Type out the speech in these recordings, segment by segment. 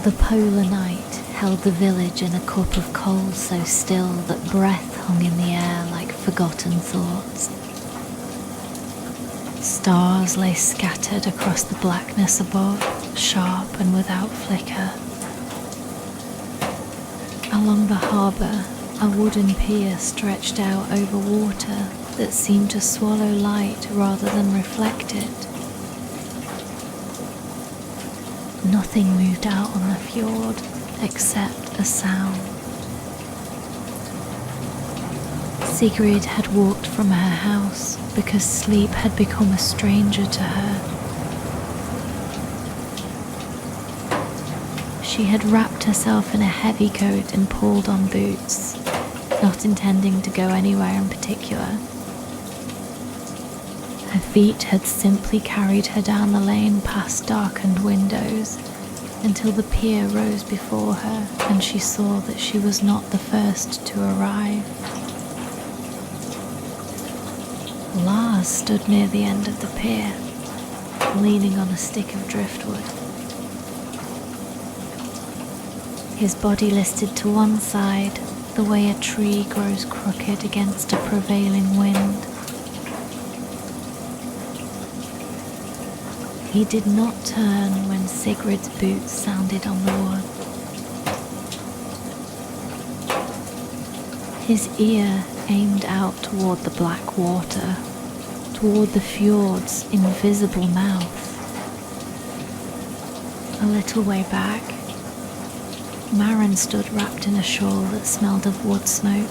The polar night held the village in a cup of cold so still that breath hung in the air like forgotten thoughts. Stars lay scattered across the blackness above, sharp and without flicker. Along the harbour, a wooden pier stretched out over water that seemed to swallow light rather than reflect it. Nothing moved out on the fjord except a sound. Sigrid had walked from her house because sleep had become a stranger to her. She had wrapped herself in a heavy coat and pulled on boots, not intending to go anywhere in particular. Her feet had simply carried her down the lane past darkened windows until the pier rose before her and she saw that she was not the first to arrive. Lars stood near the end of the pier, leaning on a stick of driftwood. His body listed to one side, the way a tree grows crooked against a prevailing wind. He did not turn when Sigrid's boots sounded on the wood. His ear aimed out toward the black water, toward the fjord's invisible mouth. A little way back, Maren stood wrapped in a shawl that smelled of wood smoke.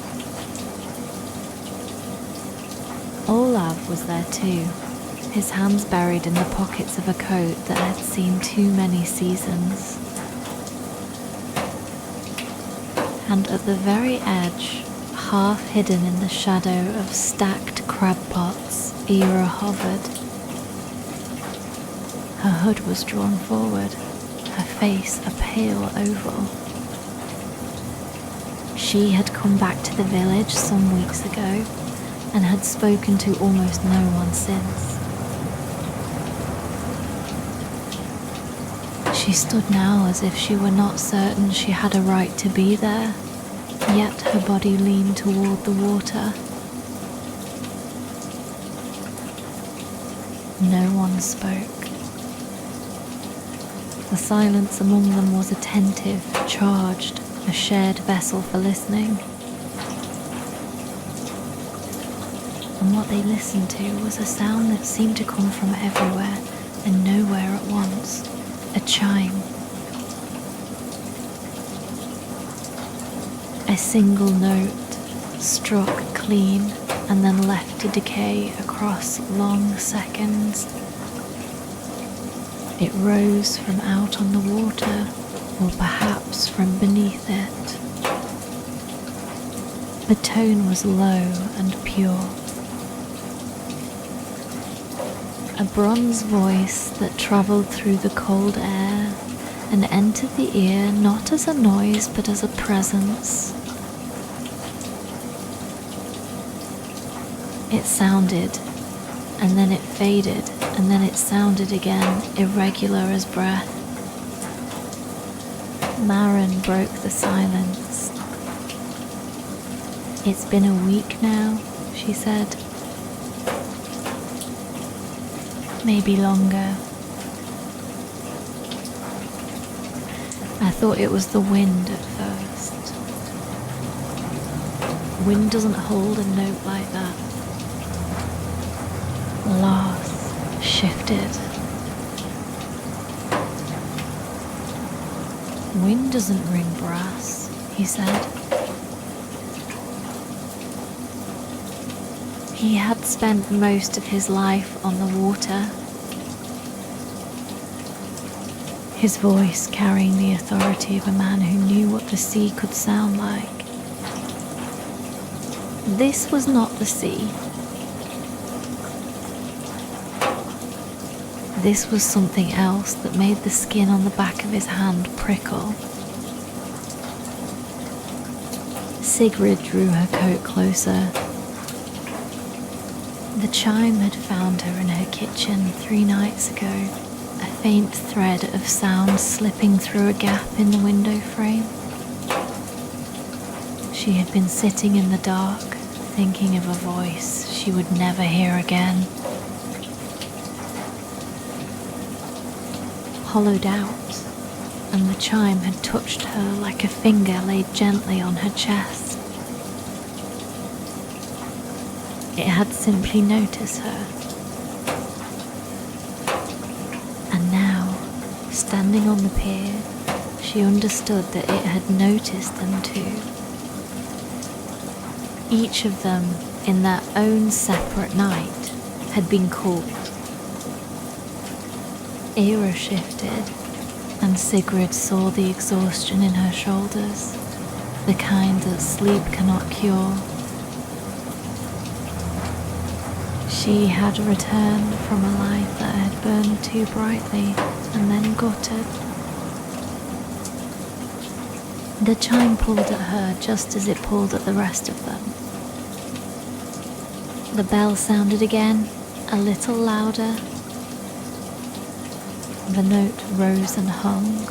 Olav was there too, his hands buried in the pockets of a coat that had seen too many seasons. And at the very edge, half hidden in the shadow of stacked crab pots, Ira hovered. Her hood was drawn forward, her face a pale oval. She had come back to the village some weeks ago and had spoken to almost no one since. She stood now as if she were not certain she had a right to be there, yet her body leaned toward the water. No one spoke. The silence among them was attentive, charged, a shared vessel for listening. And what they listened to was a sound that seemed to come from everywhere and nowhere at once. A chime. A single note struck clean and then left to decay across long seconds. It rose from out on the water, or perhaps from beneath it. The tone was low and pure. A bronze voice that travelled through the cold air and entered the ear not as a noise but as a presence. It sounded, and then it faded, and then it sounded again, irregular as breath. Maren broke the silence. "It's been a week now," she said. "Maybe longer. I thought it was the wind at first. Wind doesn't hold a note like that." Lars shifted. "Wind doesn't ring brass," he said. He had spent most of his life on the water, his voice carrying the authority of a man who knew what the sea could sound like. This was not the sea. This was something else that made the skin on the back of his hand prickle. Sigrid drew her coat closer. The chime had found her in her kitchen 3 nights ago, a faint thread of sound slipping through a gap in the window frame. She had been sitting in the dark, thinking of a voice she would never hear again. Hollowed out, and the chime had touched her like a finger laid gently on her chest. It had simply noticed her. And now, standing on the pier, she understood that it had noticed them too. Each of them, in their own separate night, had been called. Era shifted, and Sigrid saw the exhaustion in her shoulders, the kind that sleep cannot cure. She had returned from a life that had burned too brightly and then guttered. The chime pulled at her just as it pulled at the rest of them. The bell sounded again, a little louder. The note rose and hung,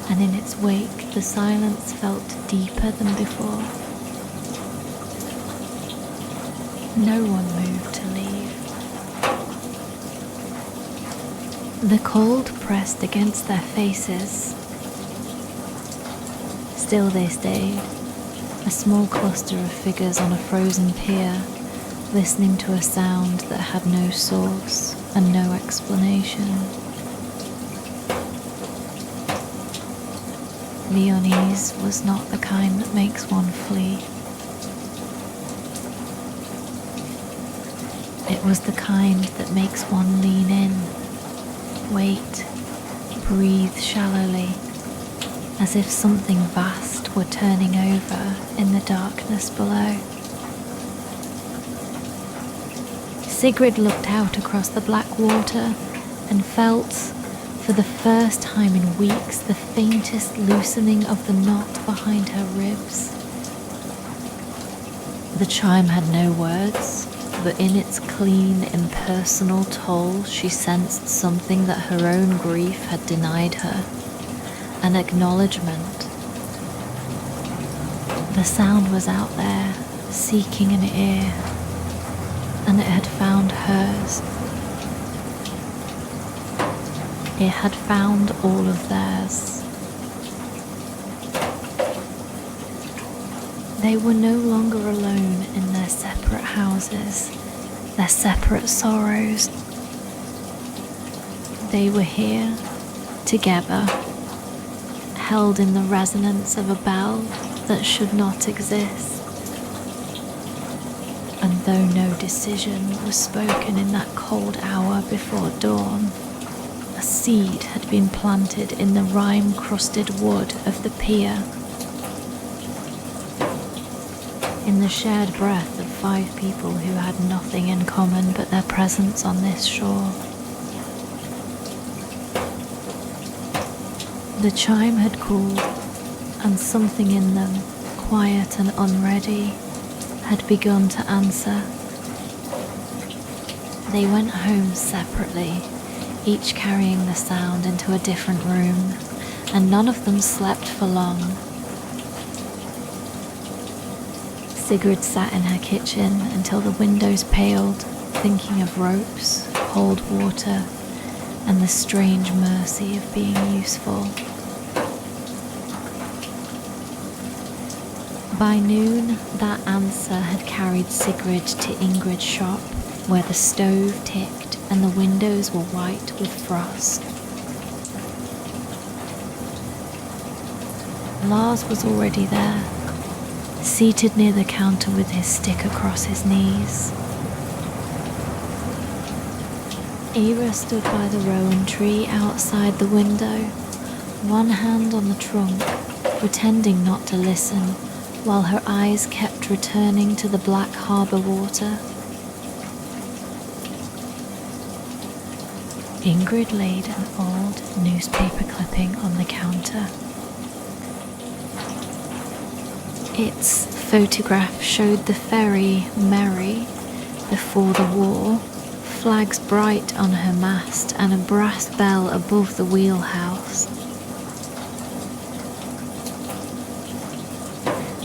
and in its wake the silence felt deeper than before. No one moved to leave. The cold pressed against their faces. Still they stayed, a small cluster of figures on a frozen pier, listening to a sound that had no source and no explanation. The unease was not the kind that makes one flee. It was the kind that makes one lean in, wait, breathe shallowly, as if something vast were turning over in the darkness below. Sigrid looked out across the black water and felt, for the first time in weeks, the faintest loosening of the knot behind her ribs. The chime had no words, but in its clean, impersonal toll she sensed something that her own grief had denied her, an acknowledgement. The sound was out there, seeking an ear, and it had found hers. It had found all of theirs. They were no longer alone in their separate houses, their separate sorrows. They were here, together, held in the resonance of a bell that should not exist. And though no decision was spoken in that cold hour before dawn, a seed had been planted in the rime-crusted wood of the pier. In the shared breath of 5 people who had nothing in common but their presence on this shore. The chime had called, and something in them, quiet and unready, had begun to answer. They went home separately, each carrying the sound into a different room, and none of them slept for long. Sigrid sat in her kitchen until the windows paled, thinking of ropes, cold water, and the strange mercy of being useful. By noon, that answer had carried Sigrid to Ingrid's shop, where the stove ticked and the windows were white with frost. Lars was already there, seated near the counter with his stick across his knees. Ira stood by the rowan tree outside the window, one hand on the trunk, pretending not to listen, while her eyes kept returning to the black harbour water. Ingrid laid an old newspaper clipping on the counter. Its photograph showed the ferry Mary, before the war, flags bright on her mast and a brass bell above the wheelhouse.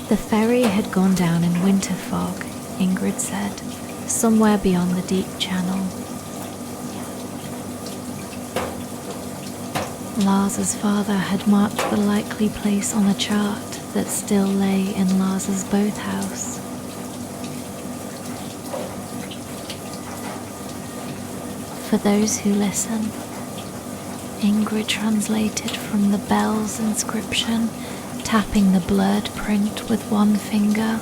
The ferry had gone down in winter fog, Ingrid said, somewhere beyond the deep channel. Lars's father had marked the likely place on a chart that still lay in Lars's boathouse. For those who listen, Ingrid translated from the bell's inscription, tapping the blurred print with one finger.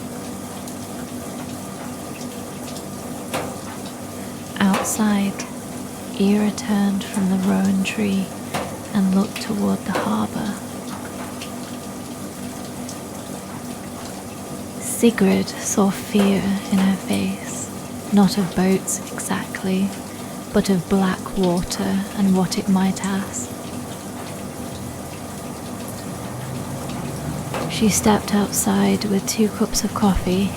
Outside, Ira turned from the rowan tree and looked toward the harbour. Sigrid saw fear in her face, not of boats exactly, but of black water and what it might ask. She stepped outside with 2 cups of coffee,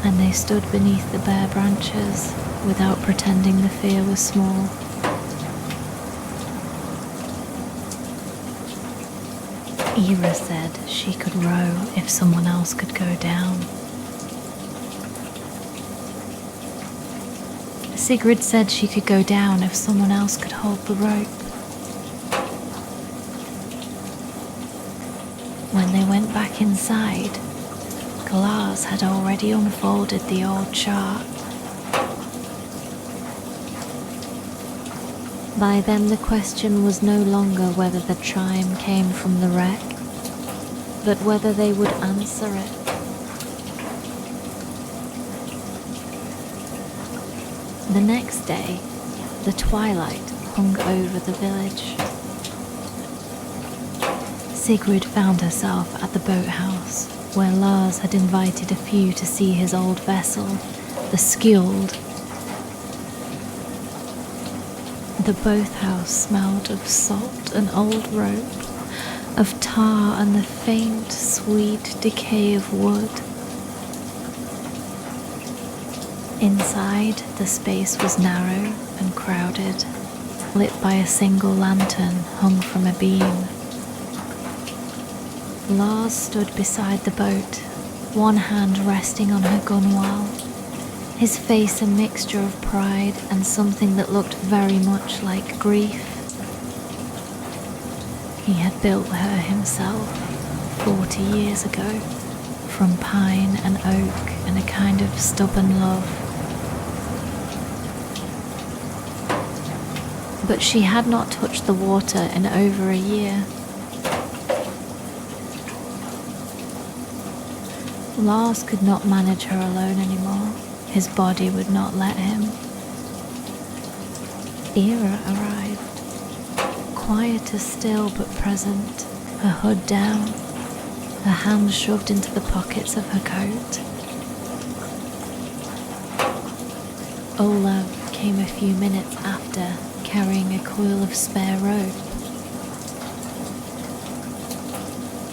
and they stood beneath the bare branches without pretending the fear was small. Ira said she could row if someone else could go down. Sigrid said she could go down if someone else could hold the rope. When they went back inside, Lars had already unfolded the old chart. By then the question was no longer whether the chime came from the wreck, but whether they would answer it. The next day, the twilight hung over the village. Sigrid found herself at the boathouse, where Lars had invited a few to see his old vessel, the Skjold. The boathouse smelled of salt and old rope, of tar and the faint, sweet decay of wood. Inside, the space was narrow and crowded, lit by a single lantern hung from a beam. Lars stood beside the boat, one hand resting on her gunwale, his face a mixture of pride and something that looked very much like grief. He had built her himself 40 years ago, from pine and oak and a kind of stubborn love. But she had not touched the water in over a year. Lars could not manage her alone anymore. His body would not let him. Ira arrived, quieter still but present, her hood down, her hands shoved into the pockets of her coat. Olav came a few minutes after, carrying a coil of spare rope.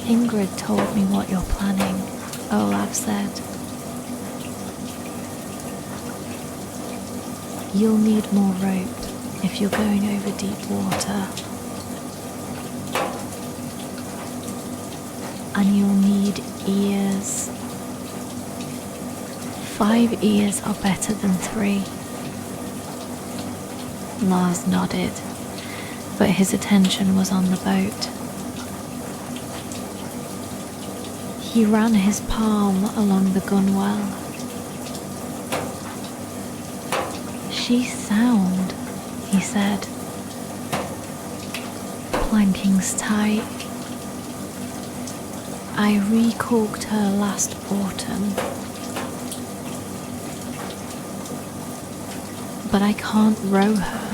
Ingrid told me what you're planning, Olav said. You'll need more rope if you're going over deep water. And you'll need ears. 5 ears are better than 3. Lars nodded, but his attention was on the boat. He ran his palm along the gunwale. She's sound, he said. Planking's tight. I recorked her last autumn. But I can't row her.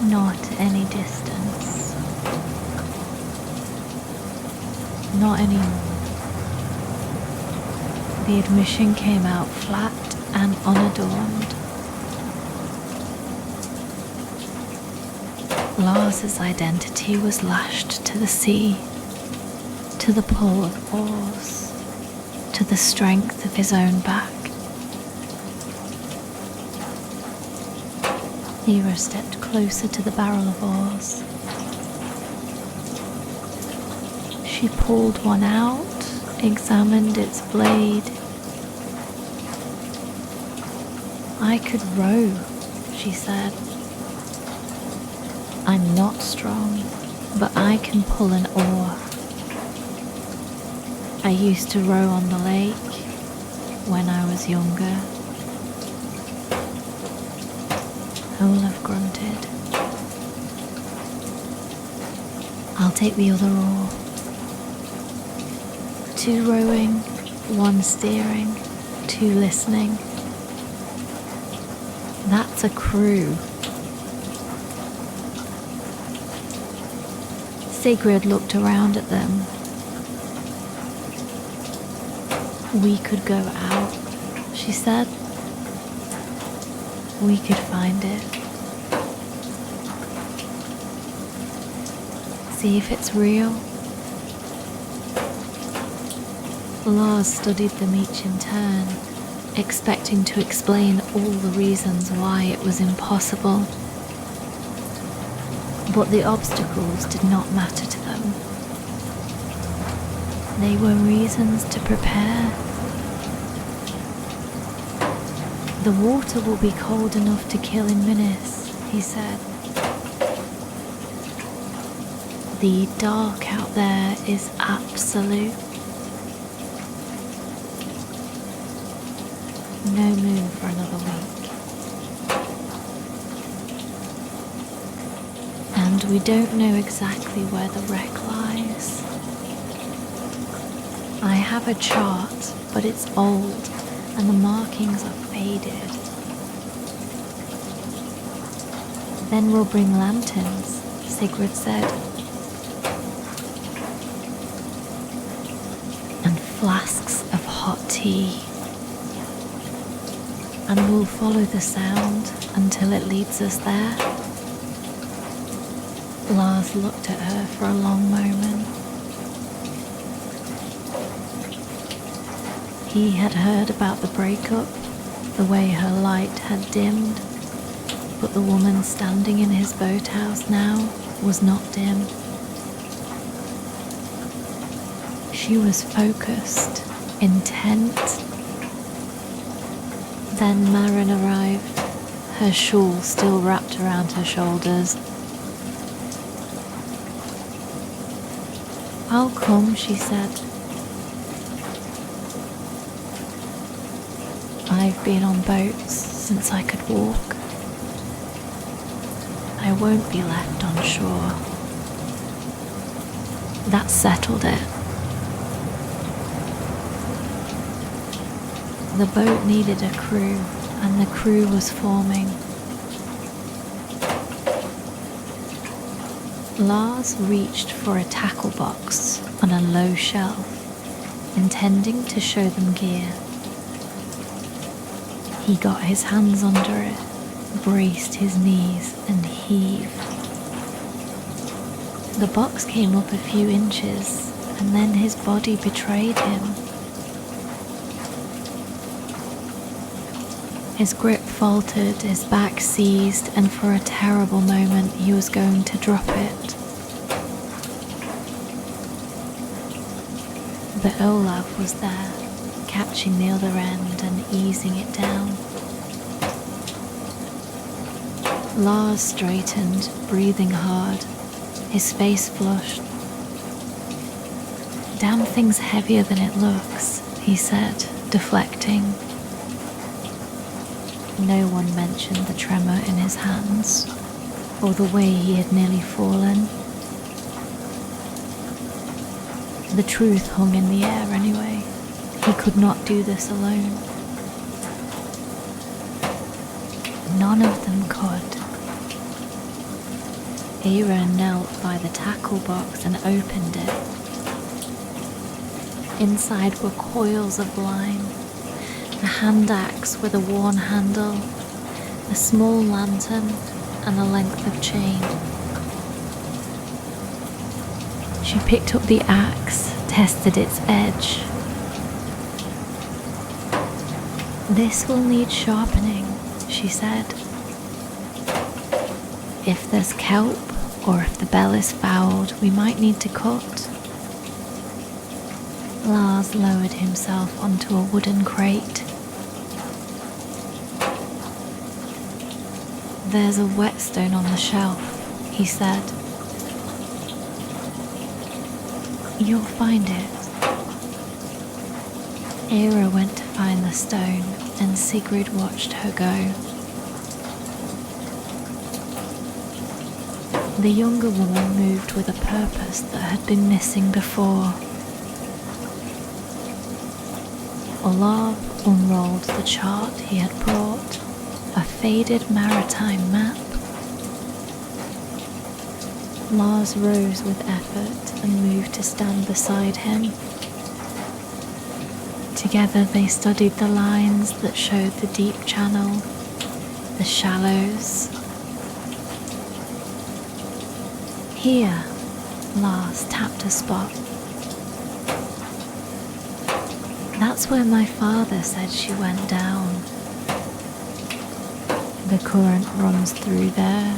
Not any distance. Not anymore. The admission came out flat and unadorned. Lars's identity was lashed to the sea, to the pull of oars, to the strength of his own back. Ira stepped closer to the barrel of oars. She pulled one out, examined its blade. "I could row," she said. "I'm not strong, but I can pull an oar. I used to row on the lake when I was younger." Olaf grunted. "I'll take the other oar." 2 rowing, 1 steering, 2 listening. That's a crew. Sigrid looked around at them. "We could go out," she said. "We could find it. See if it's real." Lars studied them each in turn, expecting to explain all the reasons why it was impossible. But the obstacles did not matter to them. They were reasons to prepare. "The water will be cold enough to kill in minutes," he said. "The dark out there is absolute. No moon for another week. And we don't know exactly where the wreck lies. I have a chart, but it's old and the markings are faded. Then we'll bring lanterns," Sigrid said. "And flasks of hot tea. And we'll follow the sound until it leads us there." Lars looked at her for a long moment. He had heard about the breakup, the way her light had dimmed, but the woman standing in his boathouse now was not dim. She was focused, intent. Then Maren arrived, her shawl still wrapped around her shoulders. "I'll come," she said. "I've been on boats since I could walk. I won't be left on shore." That settled it. The boat needed a crew, and the crew was forming. Lars reached for a tackle box on a low shelf, intending to show them gear. He got his hands under it, braced his knees, and heaved. The box came up a few inches, and then his body betrayed him. His grip faltered, his back seized, and for a terrible moment he was going to drop it. But Olaf was there, catching the other end and easing it down. Lars straightened, breathing hard, his face flushed. "Damn thing's heavier than it looks," he said, deflecting. No one mentioned the tremor in his hands, or the way he had nearly fallen. The truth hung in the air anyway. He could not do this alone. None of them could. Ira knelt by the tackle box and opened it. Inside were coils of line, a hand axe with a worn handle, a small lantern, and a length of chain. She picked up the axe, tested its edge. "This will need sharpening," she said. If there's kelp, or if the bell is fouled, we might need to cut. Lars lowered himself onto a wooden crate. There's a whetstone on the shelf, he said. You'll find it. Era went to find the stone, and Sigrid watched her go. The younger woman moved with a purpose that had been missing before. Olav unrolled the chart he had brought, a faded maritime map. Lars rose with effort and moved to stand beside him. Together they studied the lines that showed the deep channel, the shallows. Here, Lars tapped a spot. That's where my father said she went down. The current runs through there,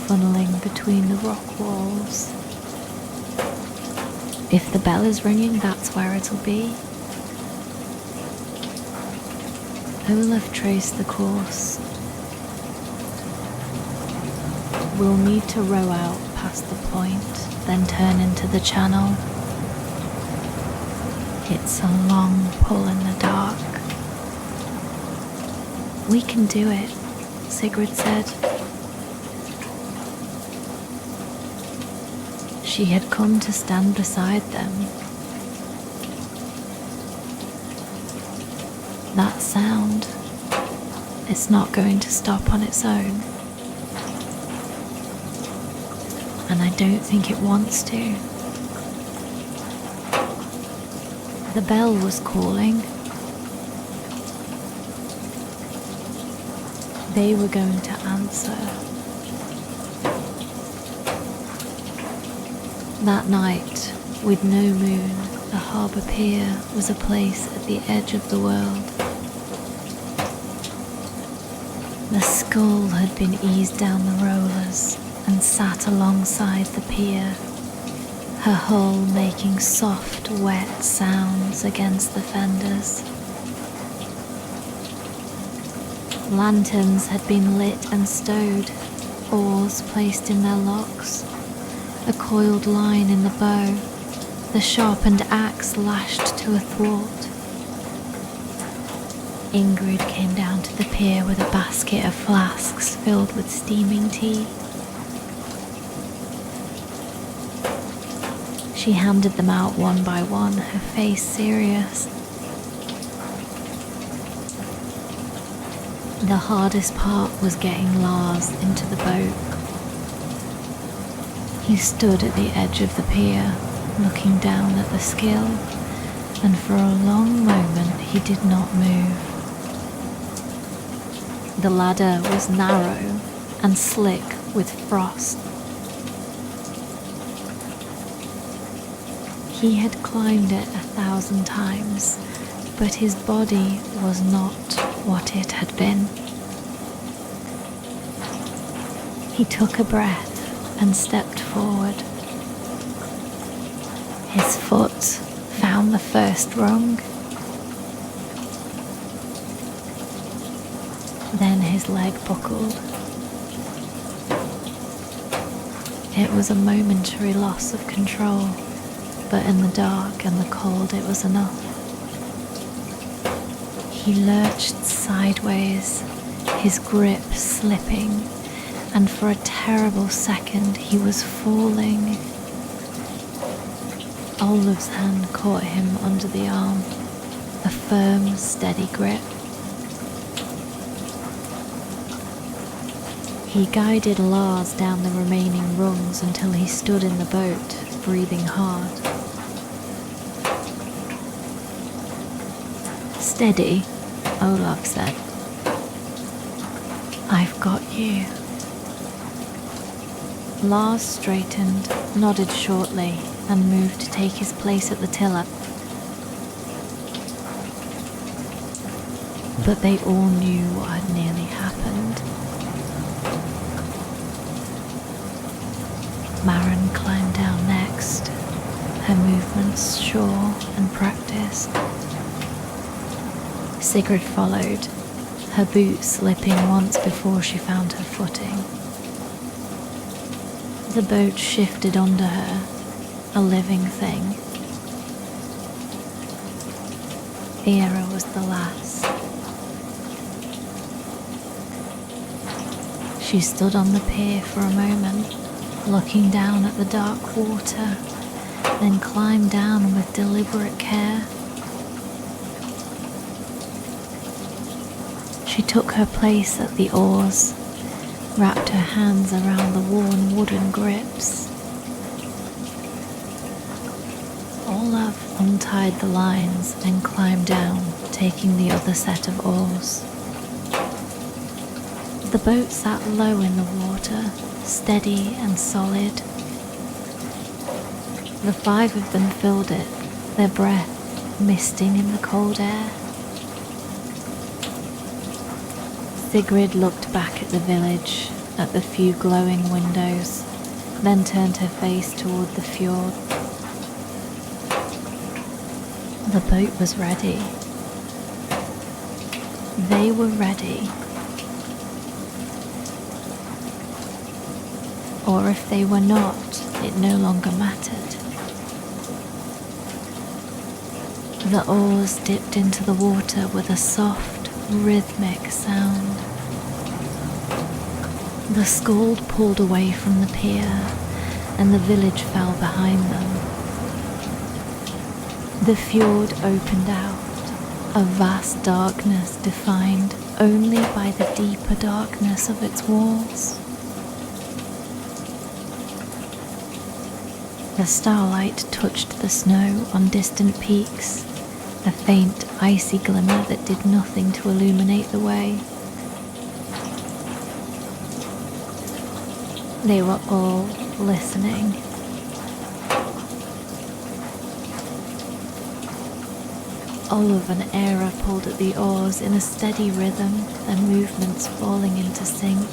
funneling between the rock walls. If the bell is ringing, that's where it'll be. Olaf traced the course. We'll need to row out past the point, then turn into the channel. It's a long pull in the dark. We can do it, Sigrid said. She had come to stand beside them. That sound, it's not going to stop on its own. And I don't think it wants to. The bell was calling. They were going to answer. That night, with no moon, the harbour pier was a place at the edge of the world. The Skull had been eased down the rollers and sat alongside the pier, her hull making soft, wet sounds against the fenders. Lanterns had been lit and stowed, oars placed in their locks, a coiled line in the bow, the sharpened axe lashed to a thwart. Ingrid came down to the pier with a basket of flasks filled with steaming tea. She handed them out one by one, her face serious. The hardest part was getting Lars into the boat. He stood at the edge of the pier, looking down at the skill, and for a long moment he did not move. The ladder was narrow and slick with frost. He had climbed it 1,000 times, but his body was not what it had been. He took a breath and stepped forward. His foot found the first rung. Then his leg buckled. It was a momentary loss of control, but in the dark and the cold it was enough. He lurched sideways, his grip slipping, and for a terrible second he was falling. Olaf's hand caught him under the arm, a firm, steady grip. He guided Lars down the remaining rungs until he stood in the boat, breathing hard. Steady, Olaf said. I've got you. Lars straightened, nodded shortly, and moved to take his place at the tiller. But they all knew what had nearly happened. Maren climbed down next, her movements sure and practiced. Sigrid followed, her boots slipping once before she found her footing. The boat shifted under her, a living thing. Era was the last. She stood on the pier for a moment, looking down at the dark water, then climbed down with deliberate care. She took her place at the oars, wrapped her hands around the worn wooden grips. Olaf untied the lines and climbed down, taking the other set of oars. The boat sat low in the water, steady and solid. The five of them filled it, their breath misting in the cold air. Sigrid looked back at the village, at the few glowing windows, then turned her face toward the fjord. The boat was ready. They were ready. Or if they were not, it no longer mattered. The oars dipped into the water with a soft, rhythmic sound. The Skald pulled away from the pier, and the village fell behind them. The fjord opened out, a vast darkness defined only by the deeper darkness of its walls. The starlight touched the snow on distant peaks, a faint, icy glimmer that did nothing to illuminate the way. They were all listening. Olaf and Era pulled at the oars in a steady rhythm, their movements falling into sync.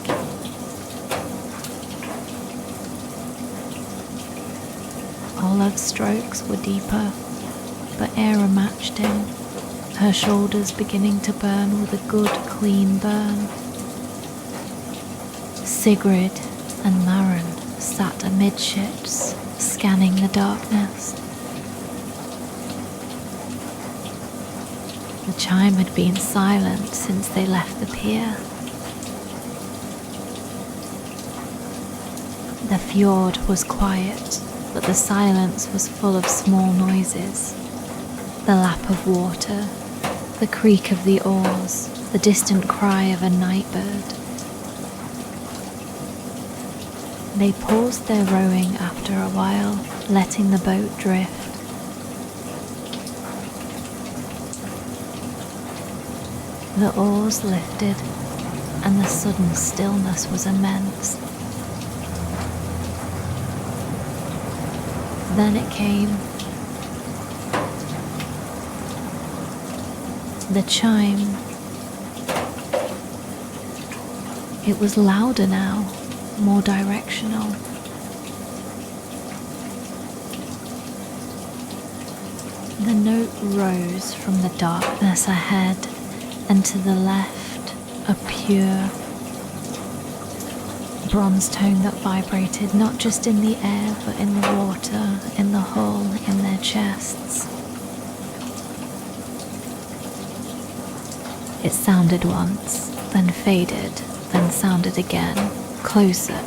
Olaf's strokes were deeper, but Era matched him, her shoulders beginning to burn with a good, clean burn. Sigrid and Maren sat amidships, scanning the darkness. The chime had been silent since they left the pier. The fjord was quiet, but the silence was full of small noises. The lap of water, the creak of the oars, the distant cry of a night bird. They paused their rowing after a while, letting the boat drift. The oars lifted, and the sudden stillness was immense. Then it came. The chime. It was louder now, more directional. The note rose from the darkness ahead, and to the left, a pure bronze tone that vibrated not just in the air but in the water, in the hull, in their chests. It sounded once, then faded, then sounded again, closer.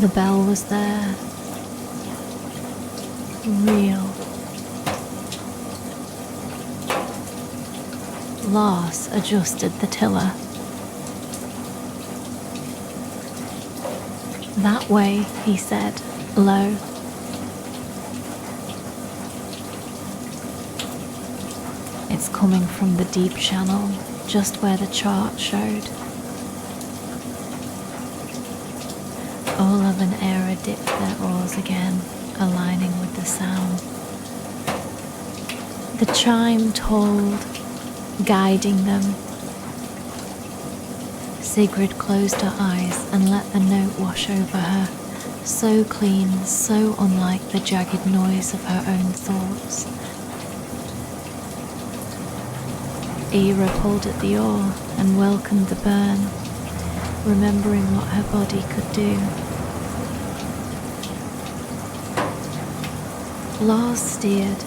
The bell was there, real. Lars adjusted the tiller. That way, he said, low. It's coming from the deep channel, just where the chart showed. Olaf and Era dipped their oars again, aligning with the sound. The chime tolled, guiding them. Sigrid closed her eyes and let the note wash over her, so clean, so unlike the jagged noise of her own thoughts. Ira pulled at the oar and welcomed the burn, remembering what her body could do. Lars steered,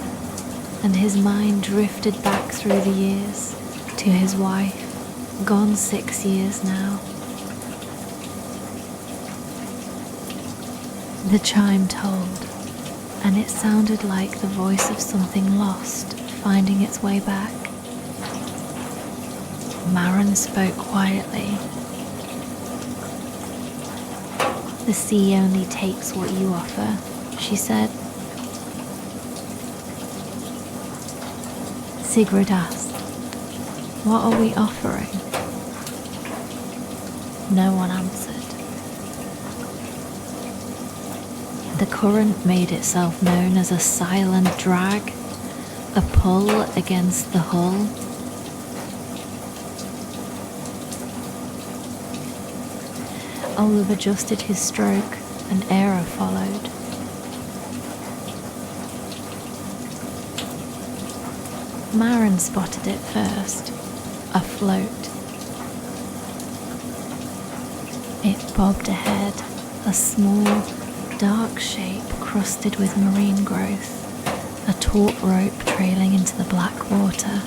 and his mind drifted back through the years to his wife, gone 6 years now. The chime tolled, and it sounded like the voice of something lost finding its way back. Maren spoke quietly. "The sea only takes what you offer," she said. Sigrid asked, "What are we offering?" No one answered. The current made itself known as a silent drag, a pull against the hull. Olaf adjusted his stroke, and Era followed. Maren spotted it first, a float. It bobbed ahead, a small, dark shape crusted with marine growth, a taut rope trailing into the black water.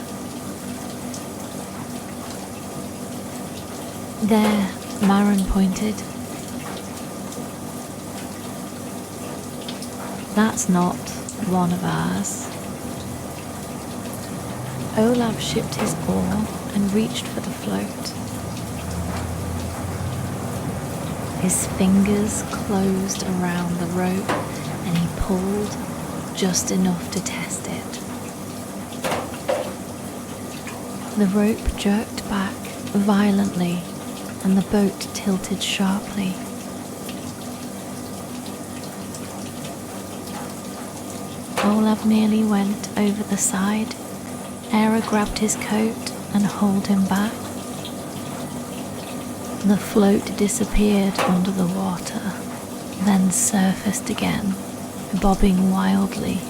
"There," Maren pointed. "That's not one of ours." Olaf shipped his oar and reached for the float. His fingers closed around the rope and he pulled just enough to test it. The rope jerked back violently and the boat tilted sharply. Olaf nearly went over the side. Era grabbed his coat and hauled him back. The float disappeared under the water, then surfaced again, bobbing wildly.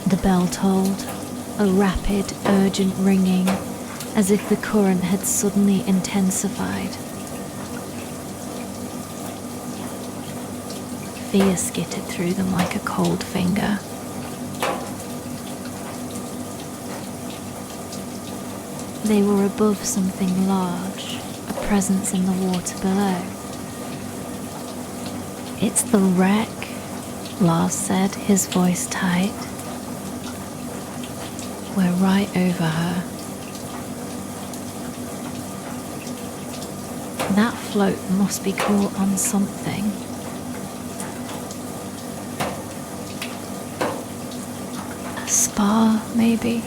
The bell tolled, a rapid, urgent ringing, as if the current had suddenly intensified. Fear skittered through them like a cold finger. They were above something large, a presence in the water below. "It's the wreck," Lars said, his voice tight. "We're right over her." That float must be caught on something. A spar, maybe?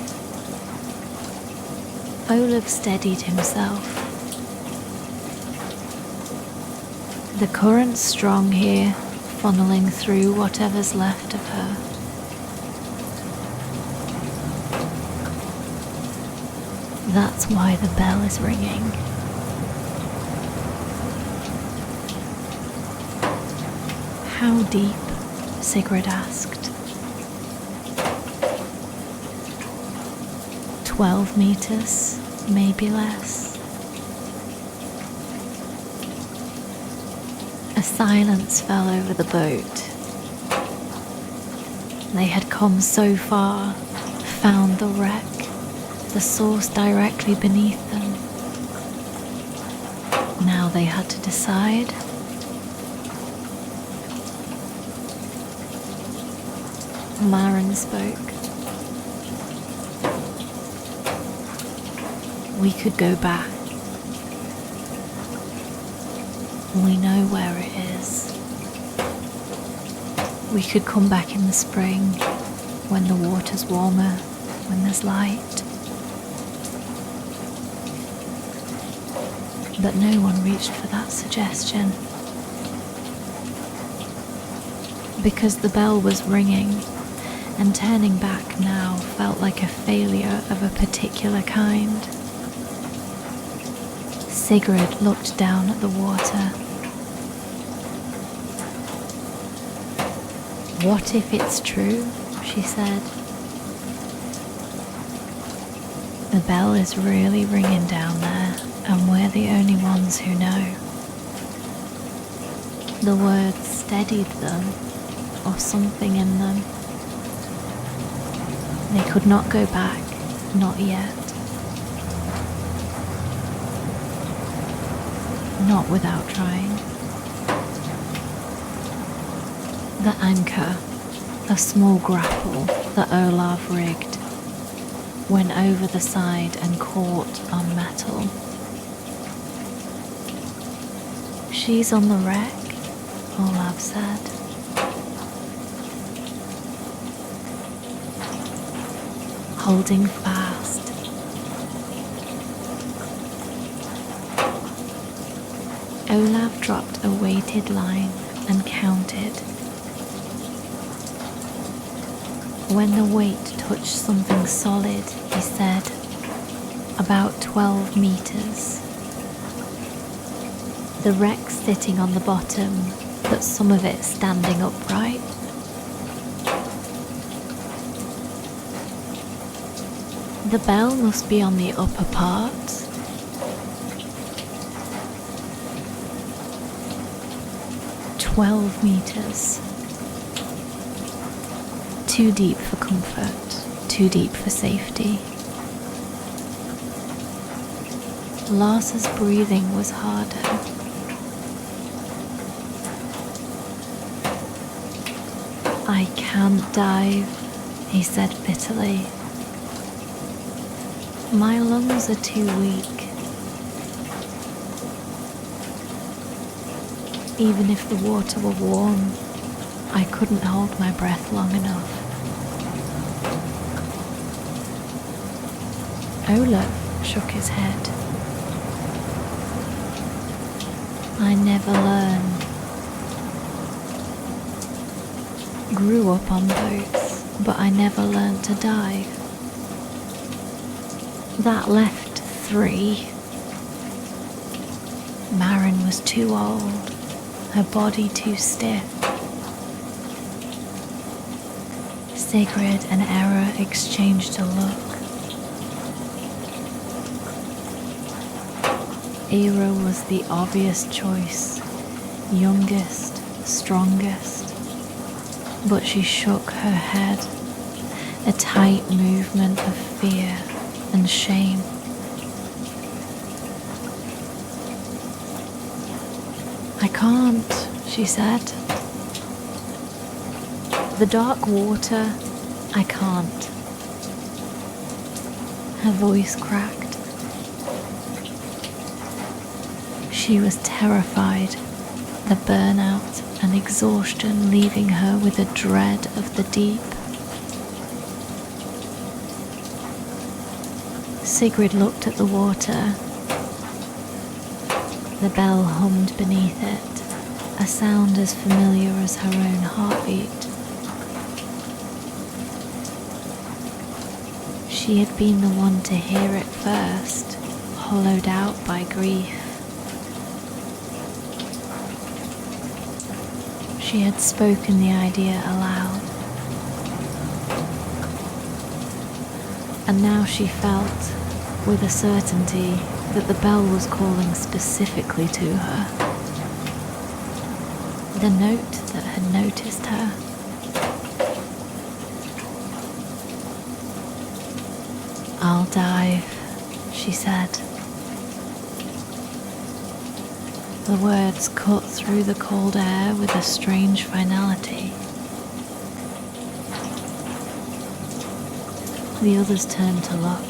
Olaf steadied himself. The current's strong here, funneling through whatever's left of her. That's why the bell is ringing. "How deep?" Sigrid asked. 12 meters, maybe less. A silence fell over the boat. They had come so far, found the wreck, the source directly beneath them. Now they had to decide. Maren spoke. "We could go back. We know where it is. We could come back in the spring, when the water's warmer, when there's light." But no one reached for that suggestion. Because the bell was ringing, and turning back now felt like a failure of a particular kind. Sigrid looked down at the water. "What if it's true?" she said. "The bell is really ringing down there, and we're the only ones who know." The words steadied them, or something in them. They could not go back, not yet. Not without trying. The anchor, a small grapple that Olaf rigged, went over the side and caught on metal. "She's on the wreck," Olaf said. Holding fast. Olaf dropped a weighted line and counted. When the weight touched something solid, he said, "About 12 meters. The wreck sitting on the bottom, but some of it standing upright." "The bell must be on the upper part." "12 meters. Too deep for comfort, too deep for safety." Lars's breathing was harder. "I can't dive," he said bitterly. "My lungs are too weak. Even if the water were warm, I couldn't hold my breath long enough." Olaf shook his head. "I never learned. Grew up on boats, but I never learned to dive. That left 3. Maren was too old, her body too stiff." Sigrid and Era exchanged a look. Era was the obvious choice, youngest, strongest, but she shook her head, a tight movement of fear and shame. "I can't," she said. "The dark water, I can't." Her voice cracked. She was terrified, the burnout and exhaustion leaving her with a dread of the deep. Sigrid looked at the water. The bell hummed beneath it, a sound as familiar as her own heartbeat. She had been the one to hear it first, hollowed out by grief. She had spoken the idea aloud, and now she felt, with a certainty, that the bell was calling specifically to her. The note that had noticed her. "I'll dive," she said. The words cut through the cold air with a strange finality. The others turned to look.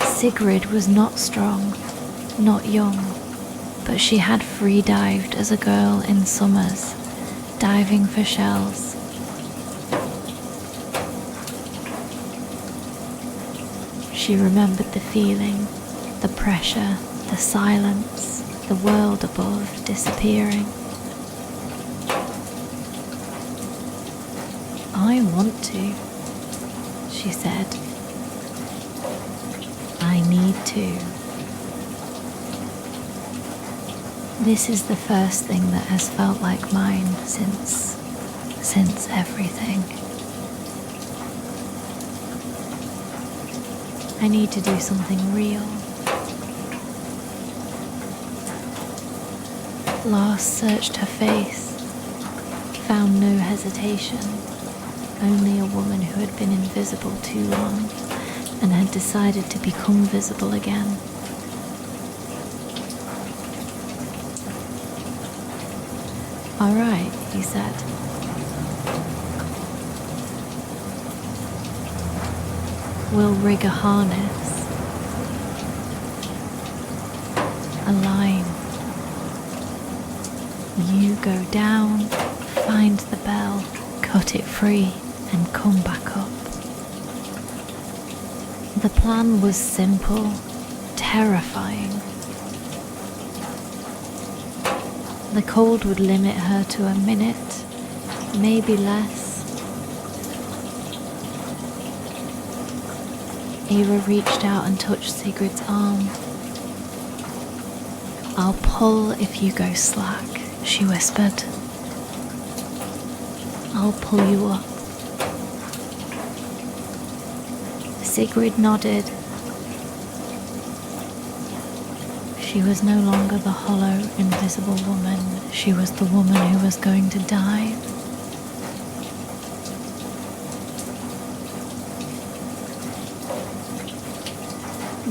Sigrid was not strong, not young, but she had free dived as a girl in summers, diving for shells. She remembered the feeling, the pressure, the silence, the world above disappearing. "I want to," she said. "I need to." This is the first thing that has felt like mine since everything. I need to do something real. Lars searched her face, found no hesitation, only a woman who had been invisible too long and had decided to become visible again. "All right," he said. "We'll rig a harness, a line. You go down, find the bell, cut it free, and come back up." The plan was simple, terrifying. The cold would limit her to a minute, maybe less. Eva reached out and touched Sigrid's arm. "I'll pull if you go slack," she whispered. "I'll pull you up." Sigrid nodded. She was no longer the hollow, invisible woman. She was the woman who was going to die.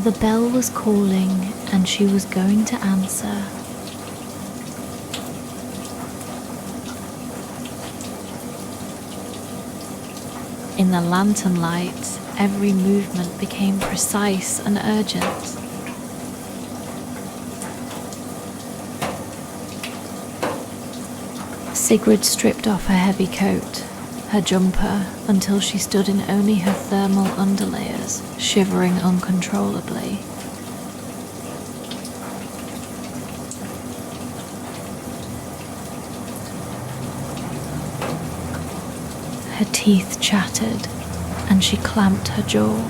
The bell was calling, and she was going to answer. In the lantern light, every movement became precise and urgent. Sigrid stripped off her heavy coat, her jumper, until she stood in only her thermal underlayers, shivering uncontrollably. Her teeth chattered, and she clamped her jaw.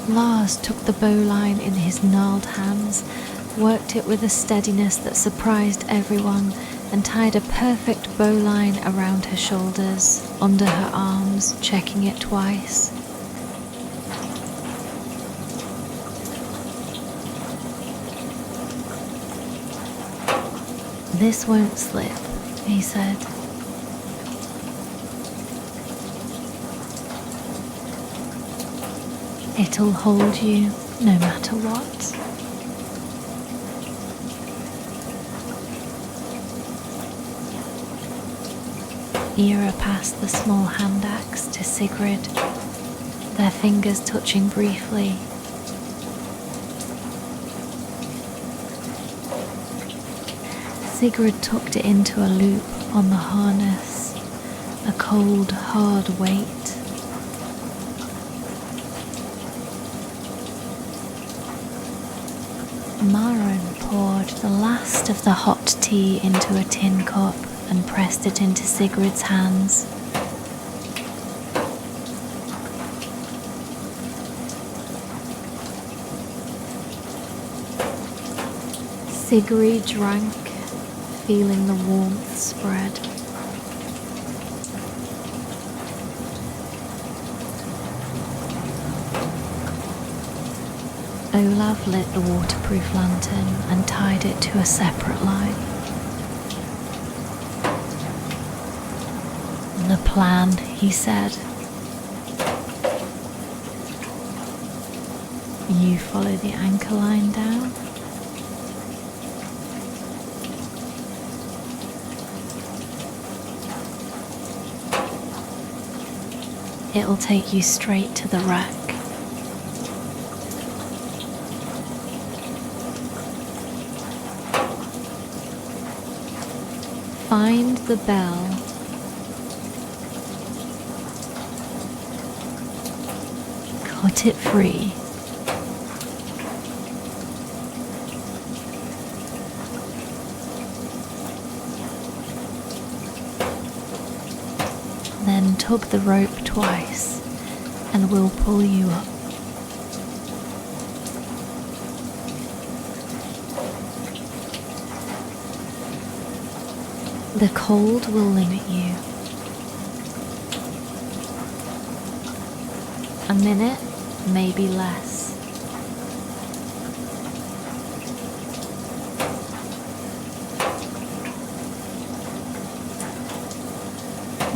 Lars took the bowline in his gnarled hands, worked it with a steadiness that surprised everyone, and tied a perfect bowline around her shoulders, under her arms, checking it twice. "This won't slip," he said. "It'll hold you no matter what." Ira passed the small hand axe to Sigrid, their fingers touching briefly. Sigrid tucked it into a loop on the harness, a cold, hard weight. Maren poured the last of the hot tea into a tin cup and pressed it into Sigrid's hands. Sigrid drank, feeling the warmth spread. Olav lit the waterproof lantern and tied it to a separate line. "The plan," he said. "You follow the anchor line down. It'll take you straight to the wreck. Find the bell. Cut it free. Then tug the rope twice, and we'll pull you up. The cold will limit you. A minute, maybe less.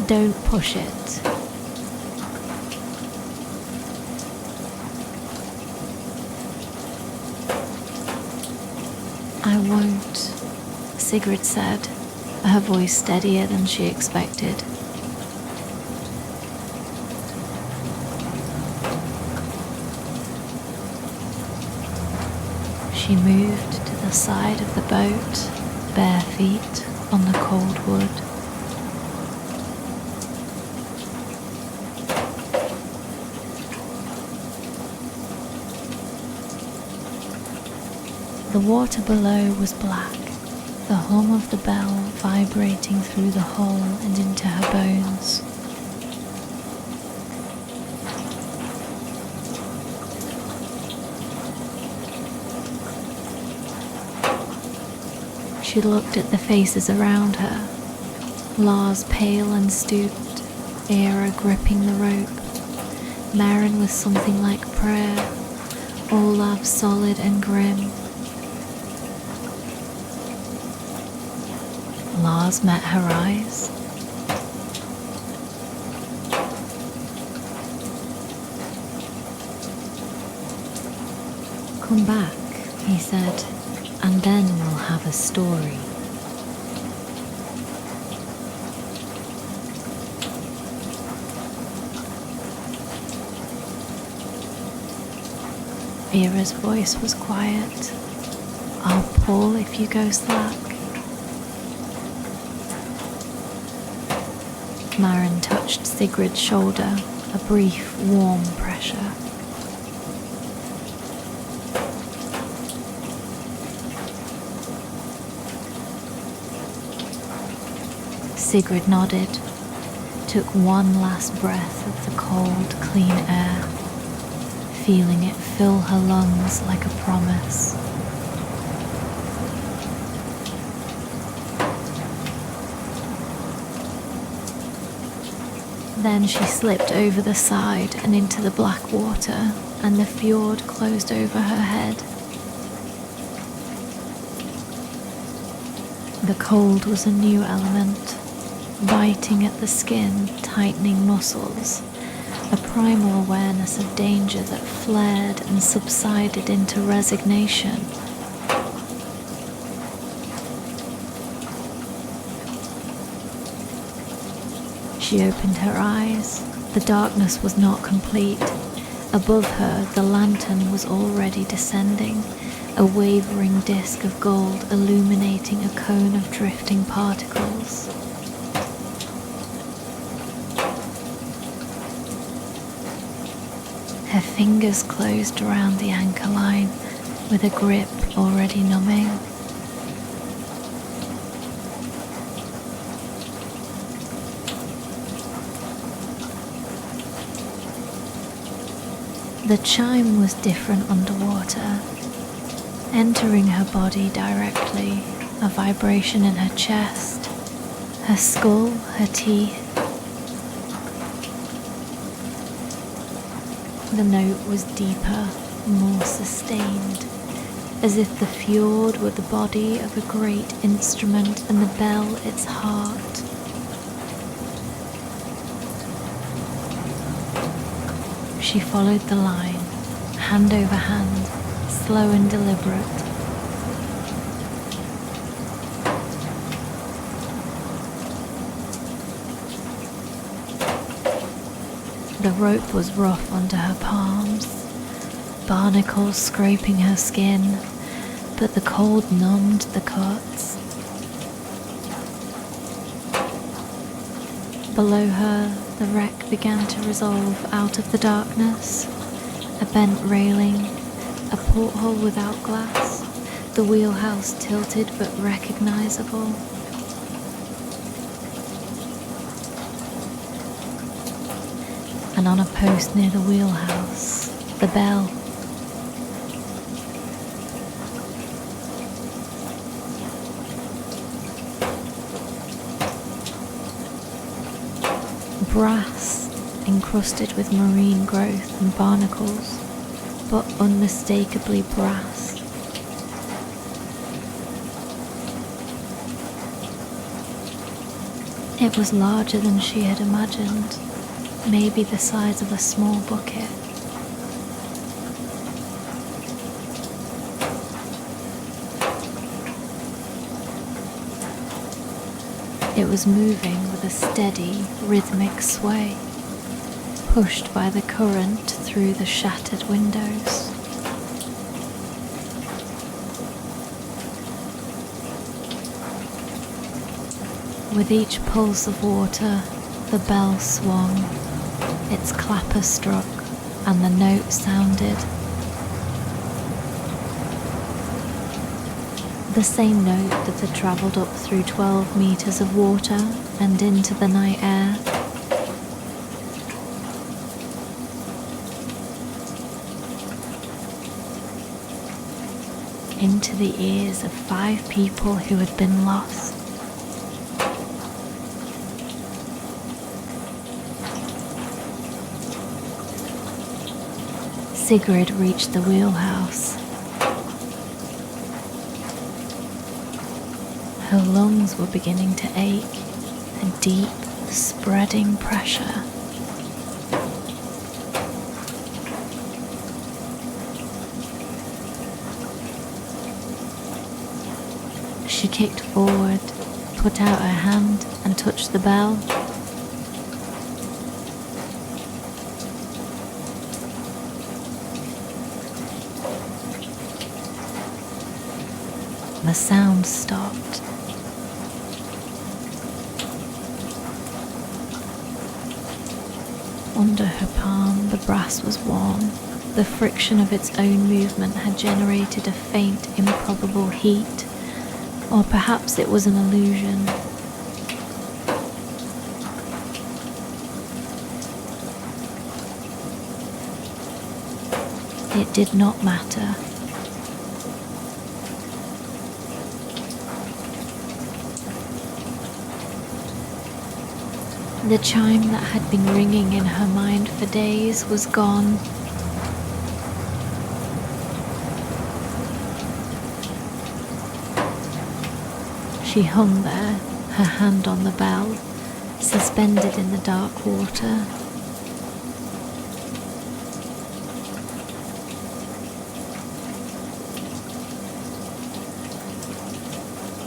Don't push it. I won't, Sigrid said, her voice steadier than she expected. She moved to the side of the boat, bare feet on the cold wood. The water below was black, the hum of the bell vibrating through the hole and into her bones. She looked at the faces around her, Lars pale and stooped, Era gripping the rope, Maren with something like prayer, Olav solid and grim. Lars met her eyes. Come back, he said, and then we'll have a story. Era's voice was quiet. I'll pull if you go slack. Maren touched Sigrid's shoulder, a brief, warm pressure. Sigrid nodded, took one last breath of the cold, clean air, feeling it fill her lungs like a promise. Then she slipped over the side and into the black water, and the fjord closed over her head. The cold was a new element, biting at the skin, tightening muscles, a primal awareness of danger that flared and subsided into resignation. She opened her eyes. The darkness was not complete. Above her, the lantern was already descending, a wavering disk of gold illuminating a cone of drifting particles. Her fingers closed around the anchor line with a grip already numbing. The chime was different underwater, entering her body directly, a vibration in her chest, her skull, her teeth. The note was deeper, more sustained, as if the fjord were the body of a great instrument and the bell its heart. She followed the line, hand over hand, slow and deliberate. The rope was rough under her palms, barnacles scraping her skin, but the cold numbed the cuts. Below her, the wreck began to resolve out of the darkness. A bent railing, a porthole without glass, the wheelhouse tilted but recognizable. and on a post near the wheelhouse, the bell. Brass, encrusted with marine growth and barnacles, but unmistakably brass. It was larger than she had imagined, maybe the size of a small bucket. It was moving with a steady, rhythmic sway, pushed by the current through the shattered windows. With each pulse of water, the bell swung, its clapper struck, and the note sounded. The same note that had travelled up through 12 metres of water and into the night air. Into the ears of 5 people who had been lost. Sigrid reached the wheelhouse. Her lungs were beginning to ache, a deep, spreading pressure. She kicked forward, put out her hand and touched the bell. The sound stopped. Under her palm, the brass was warm. The friction of its own movement had generated a faint, improbable heat, or perhaps it was an illusion. It did not matter. The chime that had been ringing in her mind for days was gone. She hung there, her hand on the bell, suspended in the dark water.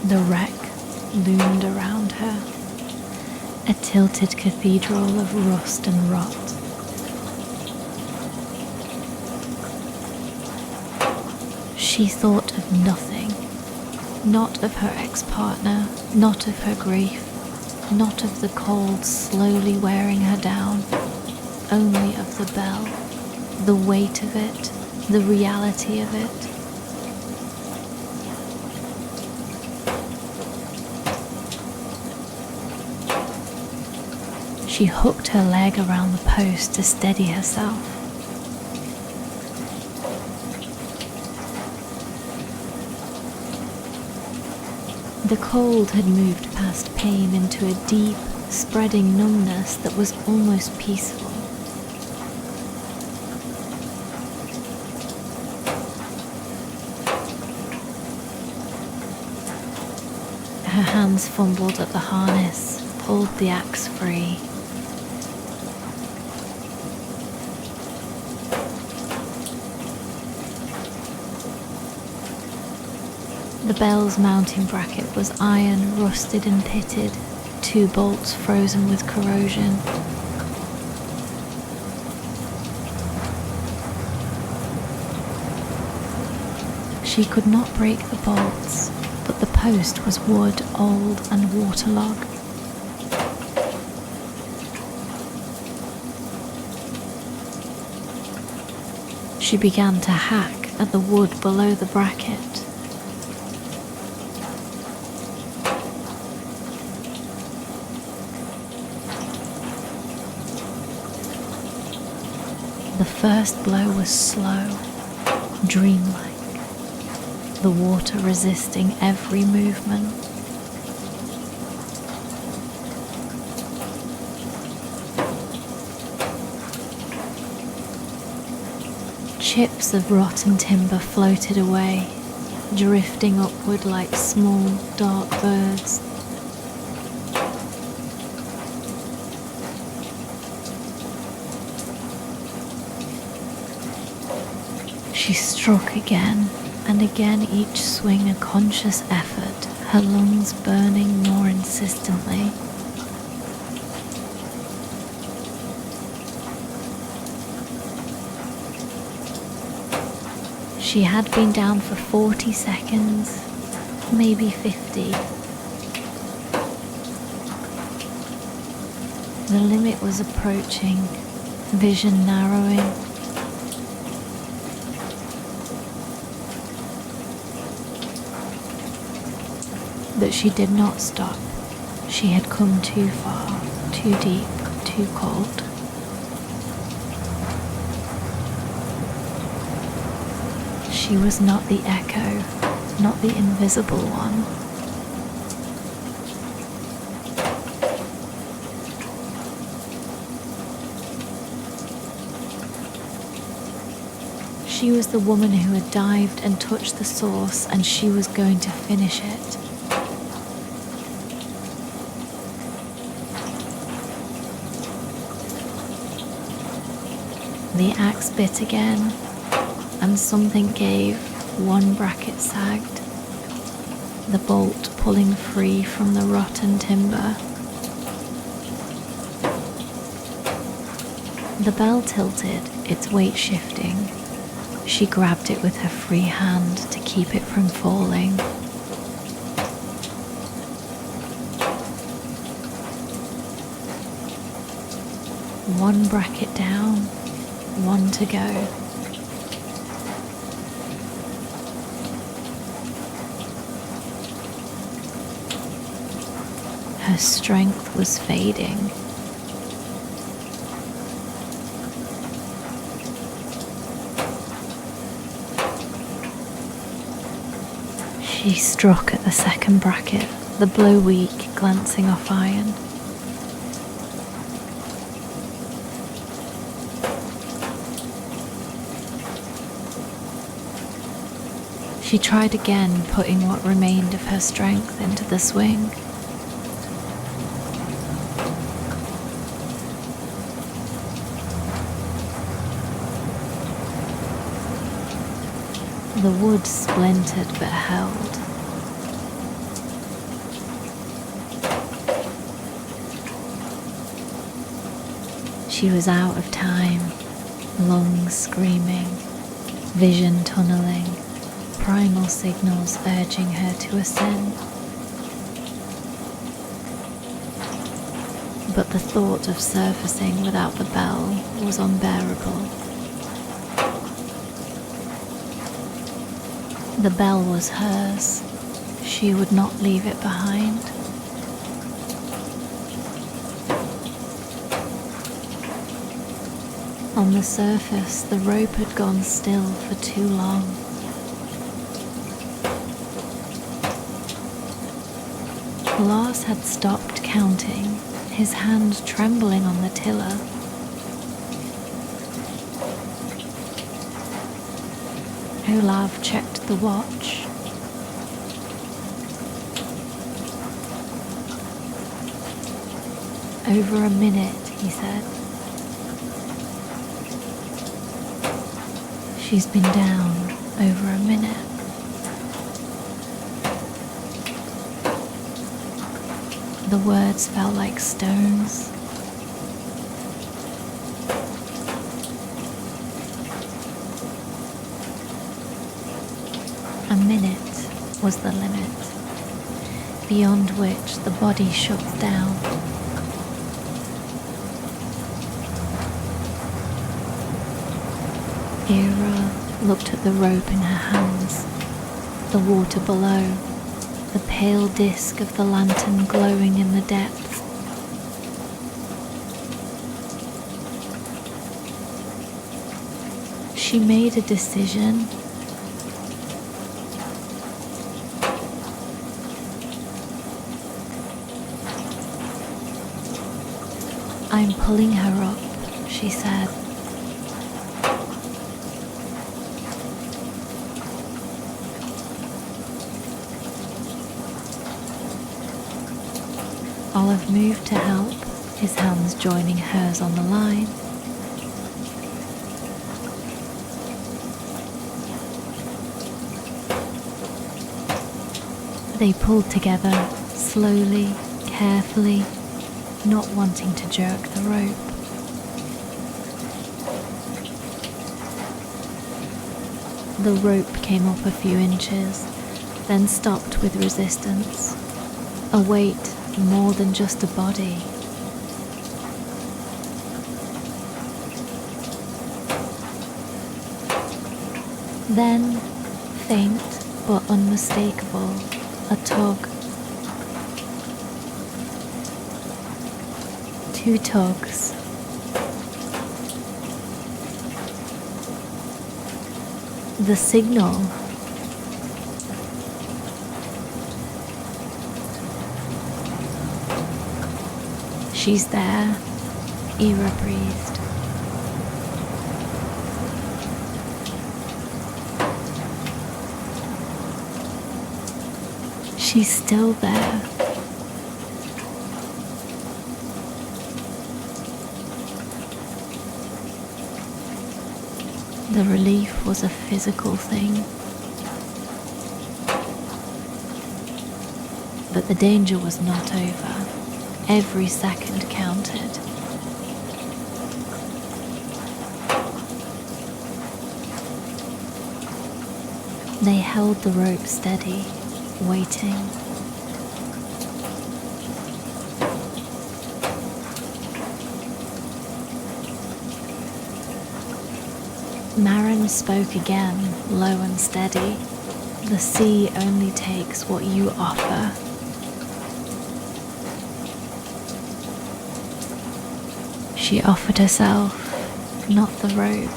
The wreck loomed around her. A tilted cathedral of rust and rot. She thought of nothing, not of her ex-partner, not of her grief, not of the cold slowly wearing her down, only of the bell, the weight of it, the reality of it. She hooked her leg around the post to steady herself. The cold had moved past pain into a deep, spreading numbness that was almost peaceful. Her hands fumbled at the harness, pulled the axe free. The bell's mounting bracket was iron, rusted and pitted, 2 bolts frozen with corrosion. She could not break the bolts, but the post was wood, old and waterlogged. She began to hack at the wood below the bracket. The first blow was slow, dreamlike, the water resisting every movement. Chips of rotten timber floated away, drifting upward like small, dark birds. She struck again and again, each swing a conscious effort, her lungs burning more insistently. She had been down for 40 seconds, maybe 50. The limit was approaching, vision narrowing. But she did not stop. She had come too far, too deep, too cold. She was not the echo, not the invisible one. She was the woman who had dived and touched the source, and she was going to finish it. The axe bit again, and something gave. One bracket sagged, the bolt pulling free from the rotten timber. The bell tilted, its weight shifting. She grabbed it with her free hand to keep it from falling. One bracket down, one to go. Her strength was fading. She struck at the second bracket, the blow weak, glancing off iron. She tried again, putting what remained of her strength into the swing. The wood splintered but held. She was out of time, lungs screaming, vision tunneling, primal signals urging her to ascend. But the thought of surfacing without the bell was unbearable. The bell was hers. She would not leave it behind. On the surface, the rope had gone still for too long. Lars had stopped counting, his hand trembling on the tiller. Olav checked the watch. Over a minute, he said. She's been down over a minute. The words felt like stones. A minute was the limit, beyond which the body shuts down. Era looked at the rope in her hands, the water below, the pale disk of the lantern glowing in the depths. She made a decision. I'm pulling her up, she said. Olive moved to help, his hands joining hers on the line. They pulled together, slowly, carefully, not wanting to jerk the rope. The rope came up a few inches, then stopped with resistance, a weight more than just a body. Then, faint but unmistakable, a tug. 2 tugs. The signal. She's there, Ira breathed. She's still there. The relief was a physical thing. But the danger was not over. Every second counted. They held the rope steady, waiting. Marin spoke again, low and steady. The sea only takes what you offer. She offered herself, not the rope.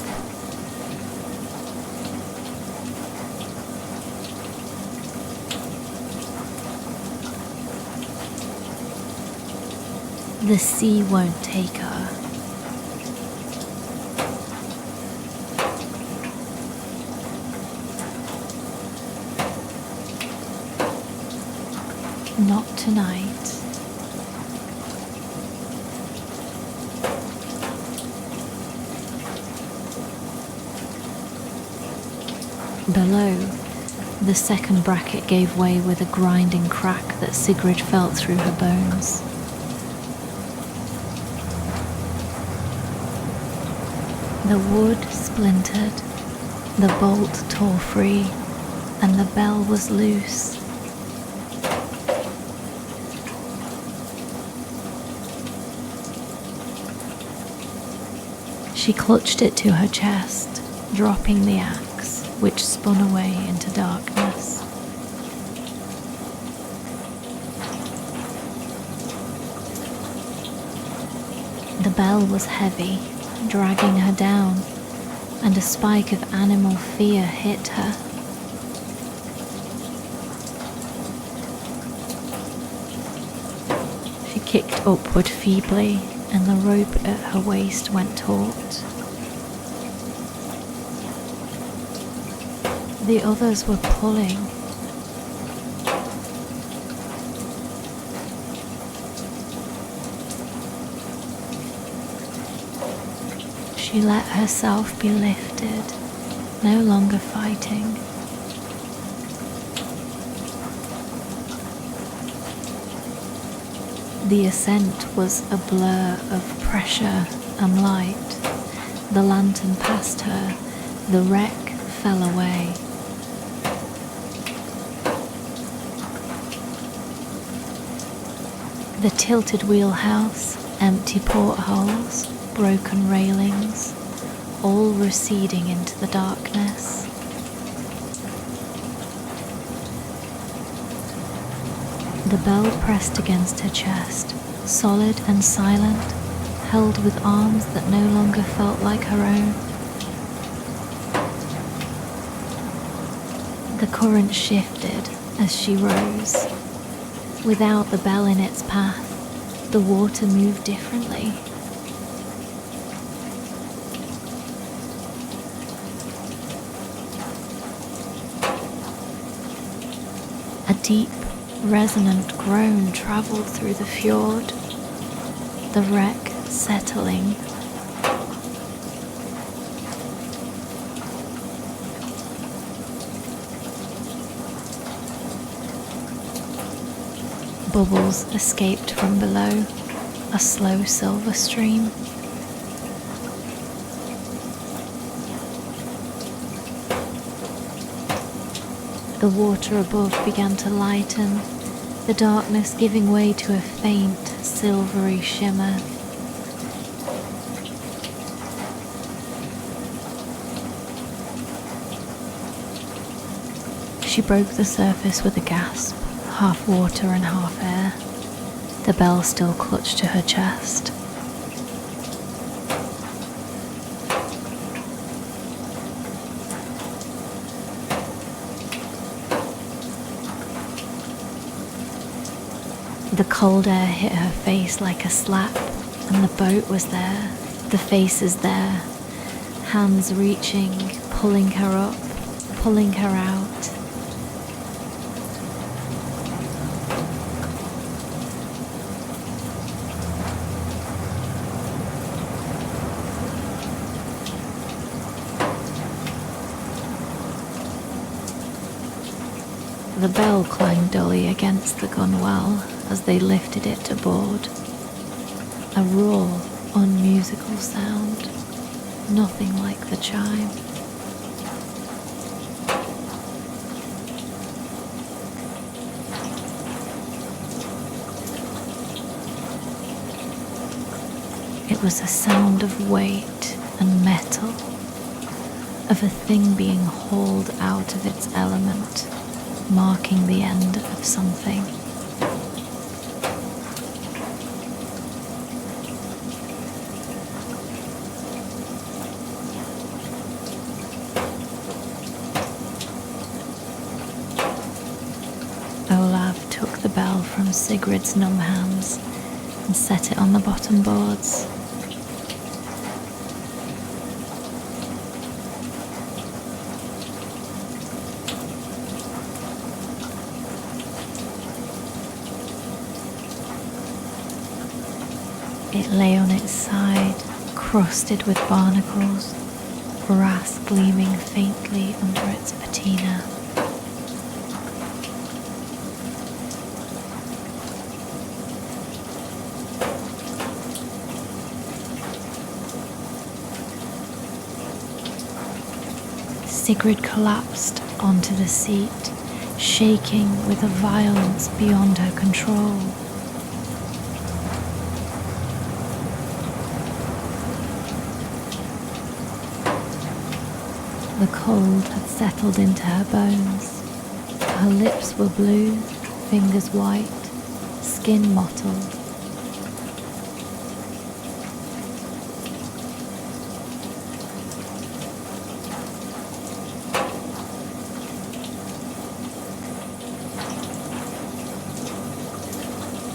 The sea won't take her. Not tonight. Below, the second bracket gave way with a grinding crack that Sigrid felt through her bones. The wood splintered, the bolt tore free, and the bell was loose. She clutched it to her chest, dropping the axe, which spun away into darkness. The bell was heavy, dragging her down, and a spike of animal fear hit her. She kicked upward feebly, and the rope at her waist went taut. The others were pulling. She let herself be lifted, no longer fighting. The ascent was a blur of pressure and light. The lantern passed her, the wreck fell away. The tilted wheelhouse, empty portholes, broken railings, all receding into the darkness. The bell pressed against her chest, solid and silent, held with arms that no longer felt like her own. The current shifted as she rose. Without the bell in its path, the water moved differently. A deep, resonant groan travelled through the fjord, the wreck settling. Bubbles escaped from below, a slow silver stream. The water above began to lighten, the darkness giving way to a faint, silvery shimmer. She broke the surface with a gasp, half water and half air. The bell still clutched to her chest. The cold air hit her face like a slap, and the boat was there, the faces there, hands reaching, pulling her up, pulling her out. The bell clanged dully against the gunwale as they lifted it to board. A raw, unmusical sound, nothing like the chime. It was a sound of weight and metal, of a thing being hauled out of its element, marking the end of something. Olaf took the bell from Sigrid's numb hands and set it on the bottom boards. It lay on its side, crusted with barnacles, brass gleaming faintly under its patina. Sigrid collapsed onto the seat, shaking with a violence beyond her control. The cold had settled into her bones. Her lips were blue, fingers white, skin mottled.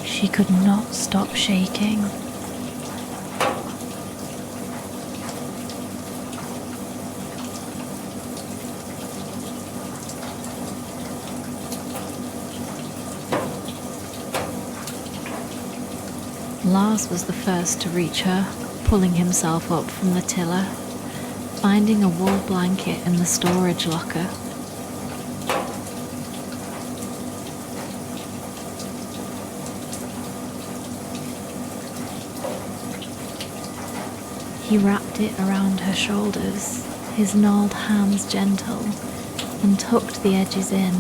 She could not stop shaking. Lars was the first to reach her, pulling himself up from the tiller, finding a wool blanket in the storage locker. He wrapped it around her shoulders, his gnarled hands gentle, and tucked the edges in.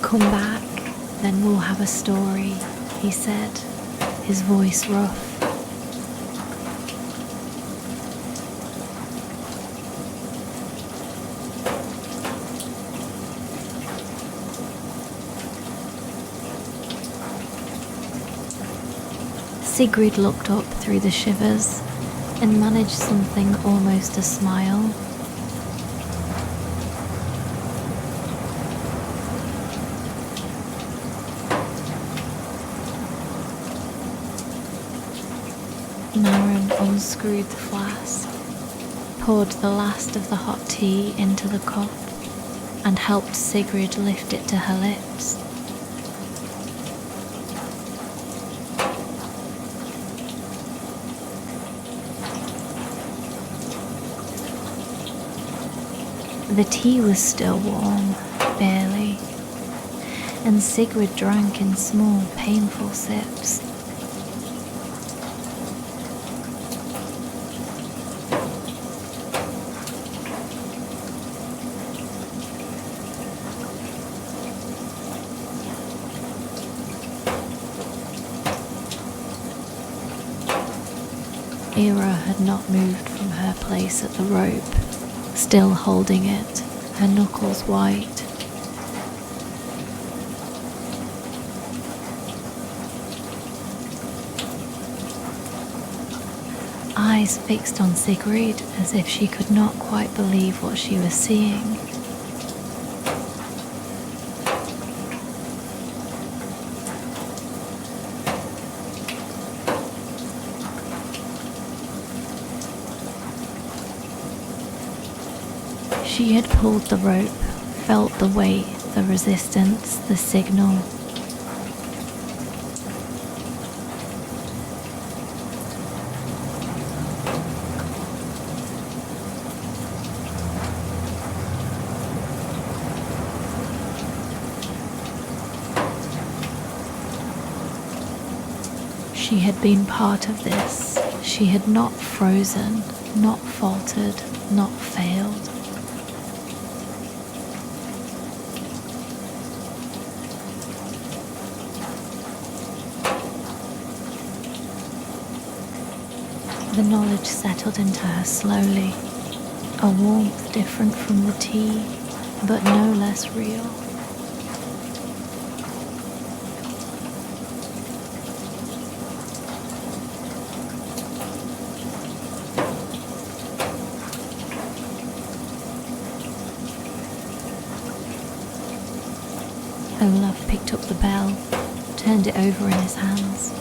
"Come back, then we'll have a story," he said, his voice rough. Sigrid looked up through the shivers and managed something almost a smile. Maren unscrewed the flask, poured the last of the hot tea into the cup, and helped Sigrid lift it to her lips. The tea was still warm, barely, and Sigrid drank in small, painful sips. Ira had not moved from her place at the rope, still holding it, her knuckles white. Eyes fixed on Sigrid as if she could not quite believe what she was seeing. She had pulled the rope, felt the weight, the resistance, the signal. She had been part of this. She had not frozen, not faltered, not failed. The knowledge settled into her slowly, a warmth different from the tea, but no less real. Olaf picked up the bell, turned it over in his hands.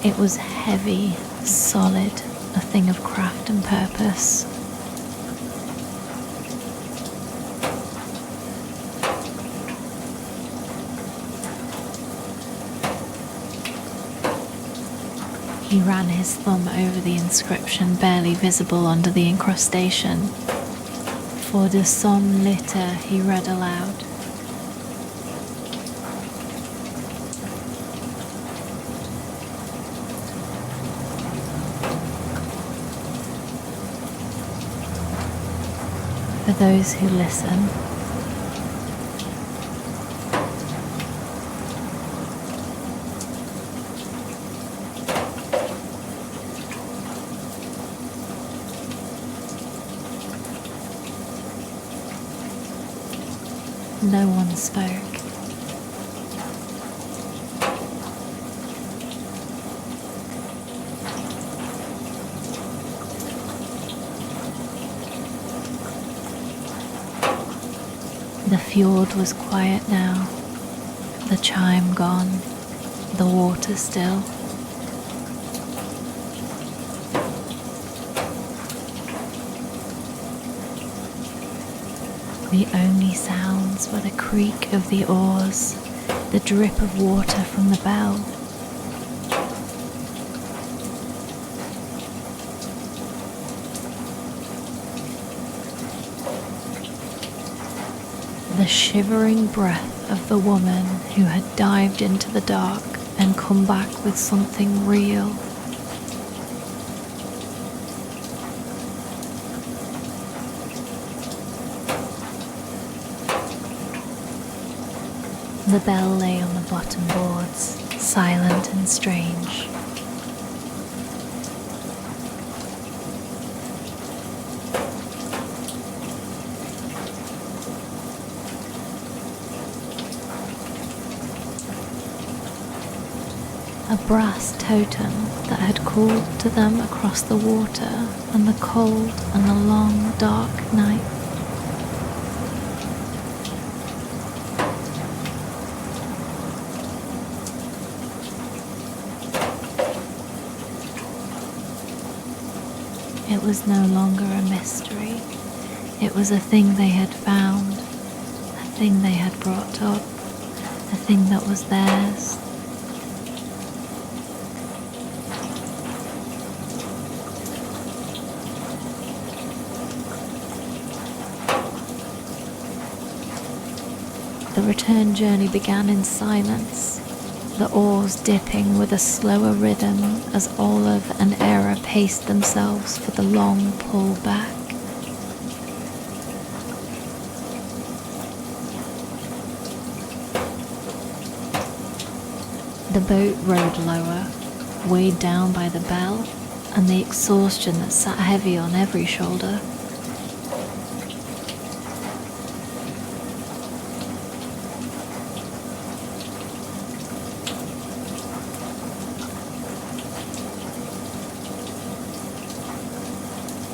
It was heavy, solid, a thing of craft and purpose. He ran his thumb over the inscription barely visible under the incrustation. For the Somme litter, he read aloud. For those who listen. No one spoke. The fjord was quiet now, the chime gone, the water still. The only sounds were the creak of the oars, the drip of water from the bell. The shivering breath of the woman who had dived into the dark and come back with something real. The bell lay on the bottom boards, silent and strange, a brass totem that had called to them across the water and the cold and the long dark night. It was no longer a mystery. It was a thing they had found, a thing they had brought up, a thing that was theirs. The return journey began in silence, the oars dipping with a slower rhythm as Olive and Era paced themselves for the long pull back. The boat rode lower, weighed down by the bell and the exhaustion that sat heavy on every shoulder.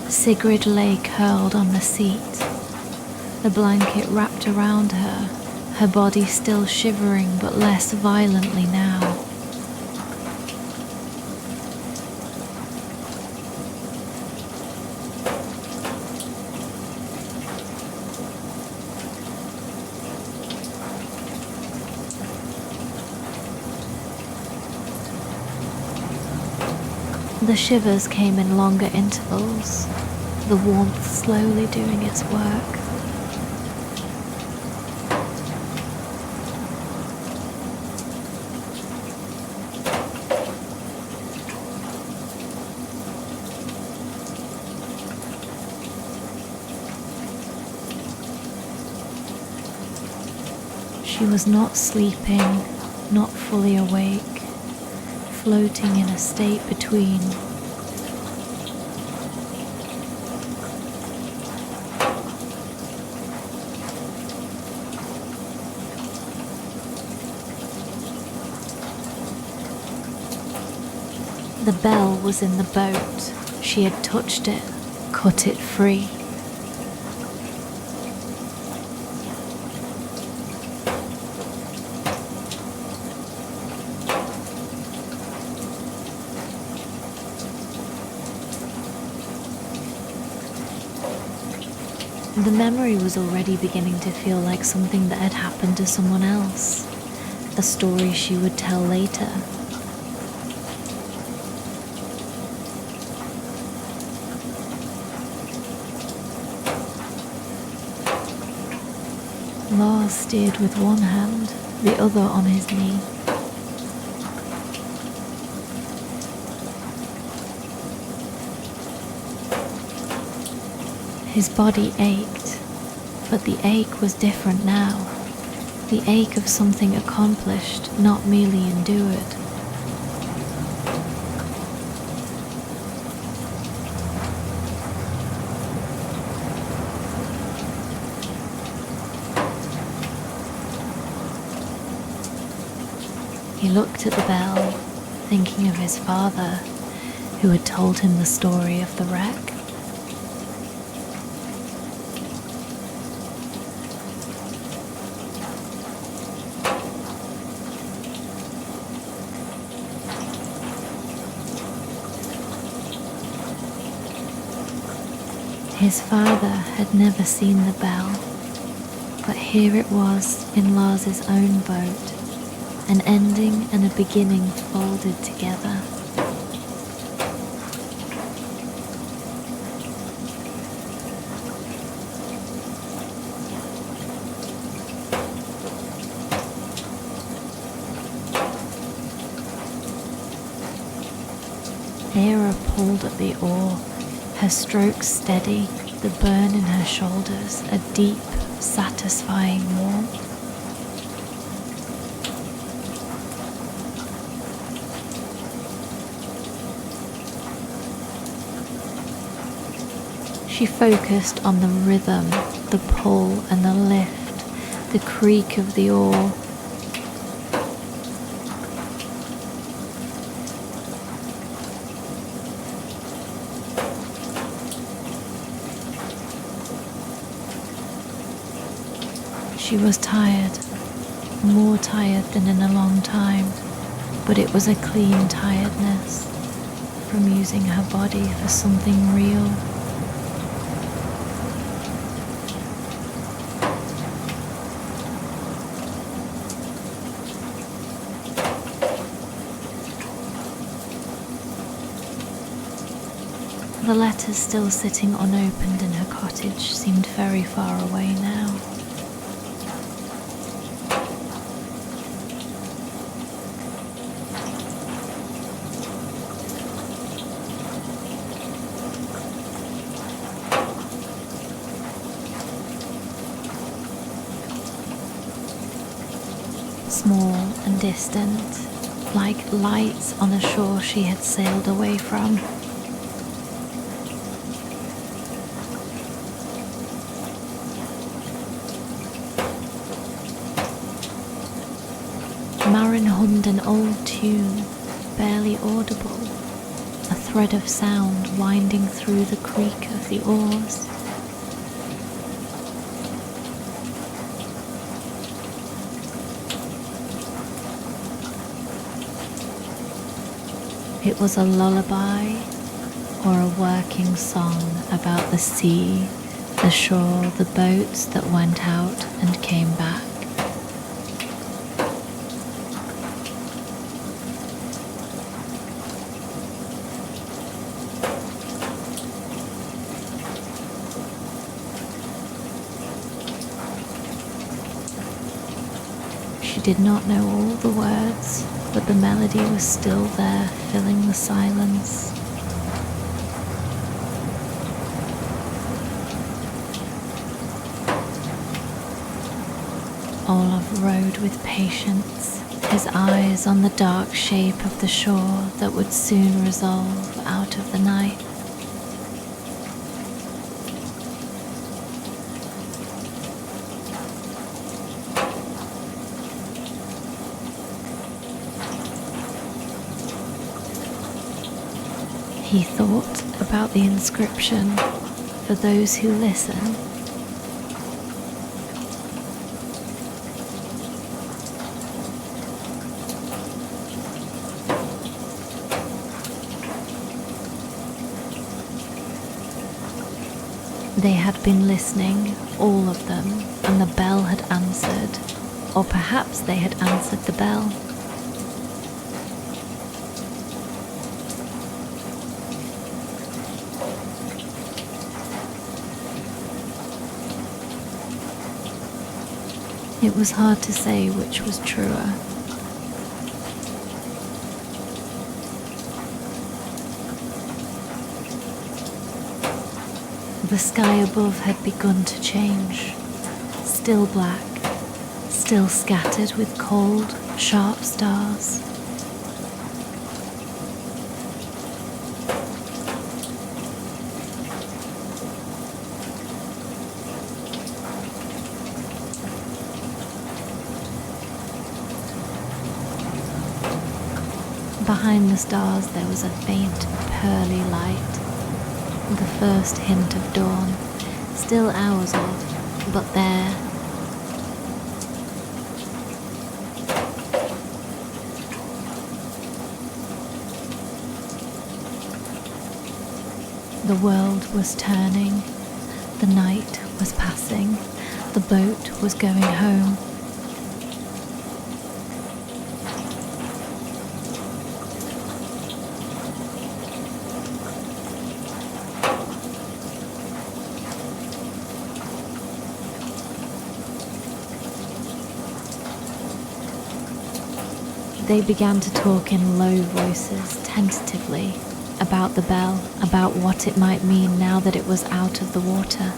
Sigrid lay curled on the seat, the blanket wrapped around her, her body still shivering but less violently now. The shivers came in longer intervals, the warmth slowly doing its work. She was not sleeping, not fully awake, floating in a state between. The bell was in the boat. She had touched it, cut it free. The memory was already beginning to feel like something that had happened to someone else, a story she would tell later. Lars steered with one hand, the other on his knee. His body ached, but the ache was different now. The ache of something accomplished, not merely endured. He looked at the bell, thinking of his father, who had told him the story of the wreck. His father had never seen the bell, but here it was in Lars's own boat, an ending and a beginning folded together. Era pulled at the oar, her strokes steady, the burn in her shoulders a deep, satisfying warmth. She focused on the rhythm, the pull and the lift, the creak of the oar. She was tired, more tired than in a long time, but it was a clean tiredness from using her body for something real. The letters still sitting unopened in her cottage seemed very far away now. Small and distant, like lights on a shore she had sailed away from. Marin hummed an old tune, barely audible, a thread of sound winding through the creak of the oars. It was a lullaby or a working song about the sea, the shore, the boats that went out and came back. She did not know all the words, but the melody was still there, filling the silence. Olaf rode with patience, his eyes on the dark shape of the shore that would soon resolve out of the night. He thought about the inscription, for those who listen. They had been listening, all of them, and the bell had answered, or perhaps they had answered the bell. It was hard to say which was truer. The sky above had begun to change, still black, still scattered with cold, sharp stars. Behind the stars there was a faint, pearly light, the first hint of dawn, still hours off, but there. The world was turning, the night was passing, the boat was going home. They began to talk in low voices, tentatively, about the bell, about what it might mean now that it was out of the water.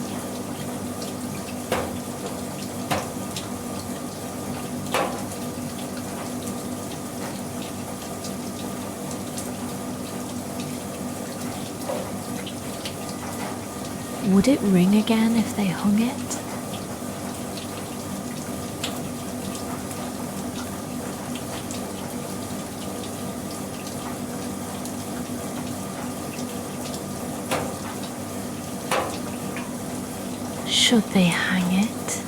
Would it ring again if they hung it? Should they hang it?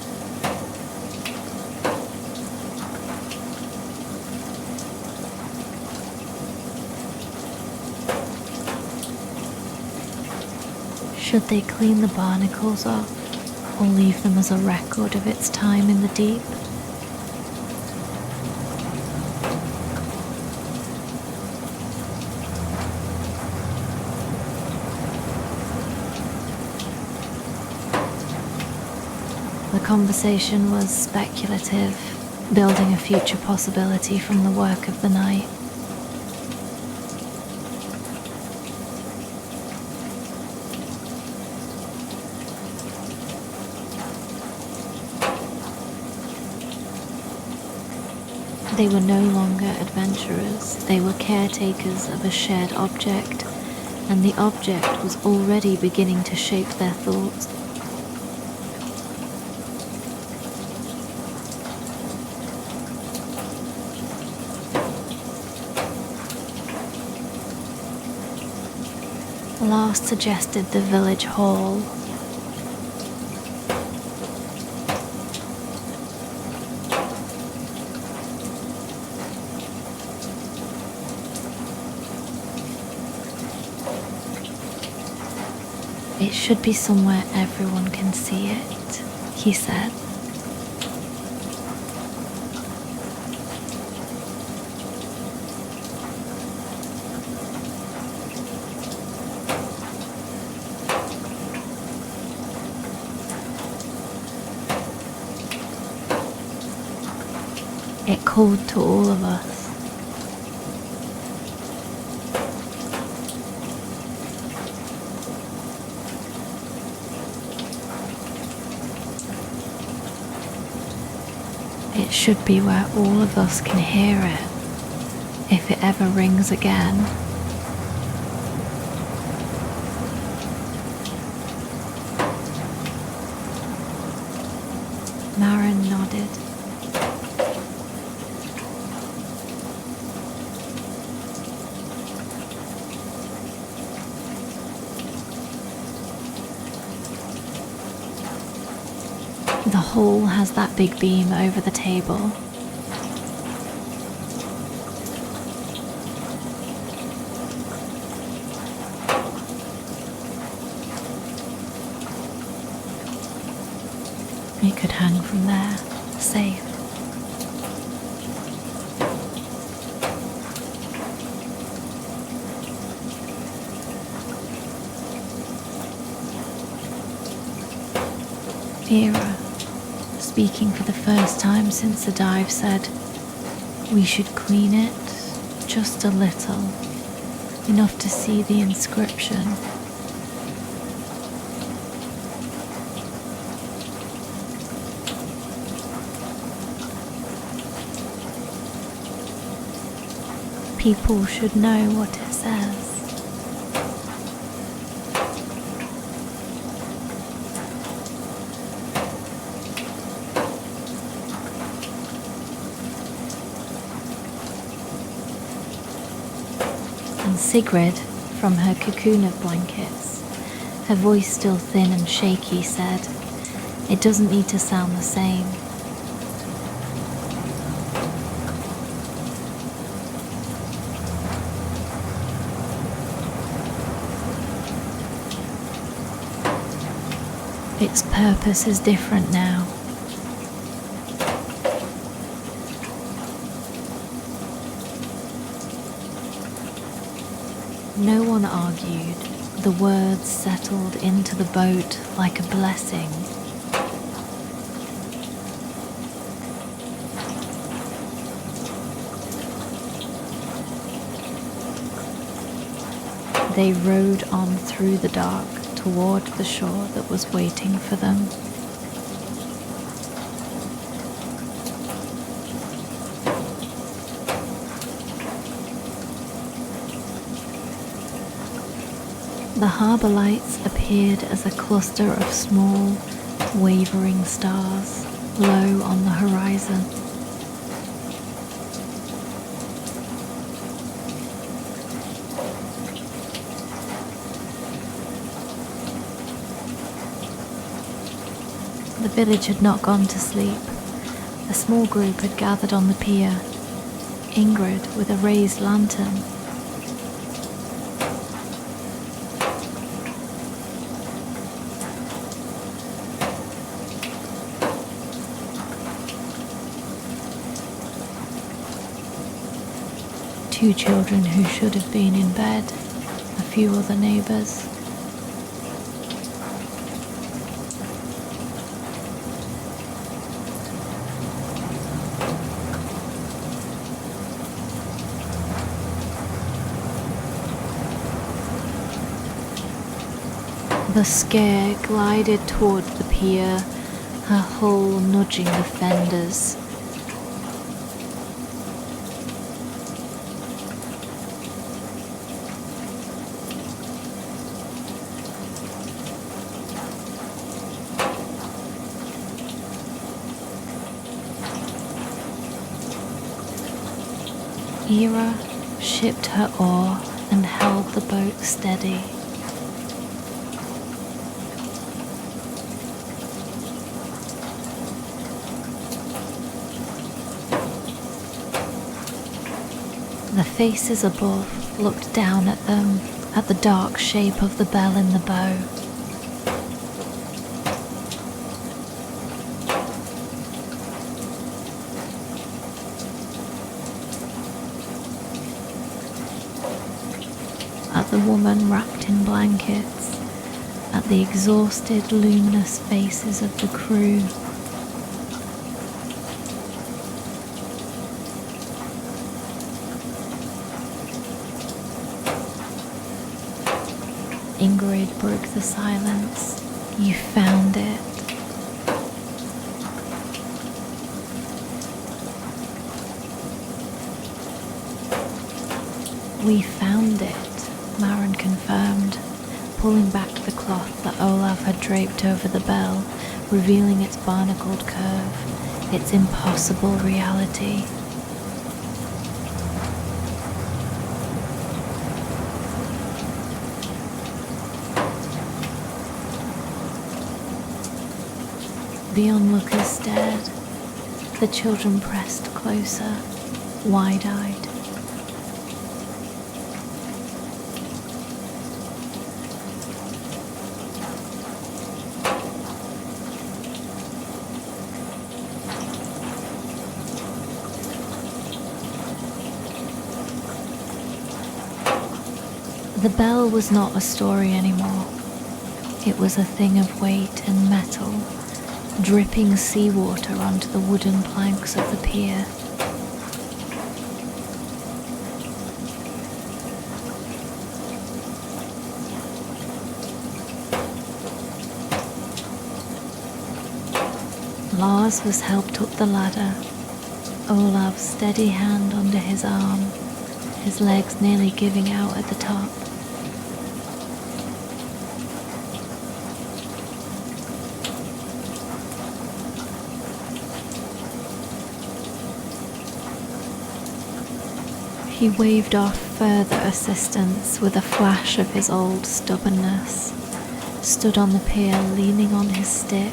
Should they clean the barnacles off or leave them as a record of its time in the deep? The conversation was speculative, building a future possibility from the work of the night. They were no longer adventurers, they were caretakers of a shared object, and the object was already beginning to shape their thoughts. Last suggested the village hall. It should be somewhere everyone can see it, he said. It called to all of us. It should be where all of us can hear it, if it ever rings again. Marin nodded. The hall has that big beam over the table. It could hang from there, safe. Era, speaking for the first time since the dive, said, "We should clean it just a little, enough to see the inscription." People should know what it says. And Sigrid, from her cocoon of blankets, her voice still thin and shaky, said, "It doesn't need to sound the same." Its purpose is different now. No one argued. The words settled into the boat like a blessing. They rowed on through the dark toward the shore that was waiting for them. The harbour lights appeared as a cluster of small, wavering stars low on the horizon. The village had not gone to sleep. A small group had gathered on the pier, Ingrid with a raised lantern. 2 children who should have been in bed, a few other neighbours. The scare glided toward the pier, her hull nudging the fenders. Ira shipped her oar and held the boat steady. The faces above looked down at them, at the dark shape of the bell in the bow. At the woman wrapped in blankets, at the exhausted, luminous faces of the crew. Sigrid broke the silence. You found it. We found it, Maren confirmed, pulling back the cloth that Olaf had draped over the bell, revealing its barnacled curve, its impossible reality. The onlookers stared. The children pressed closer, wide-eyed. The bell was not a story anymore. It was a thing of weight and metal, dripping seawater onto the wooden planks of the pier. Lars was helped up the ladder, Olav's steady hand under his arm, his legs nearly giving out at the top. He waved off further assistance with a flash of his old stubbornness, stood on the pier leaning on his stick.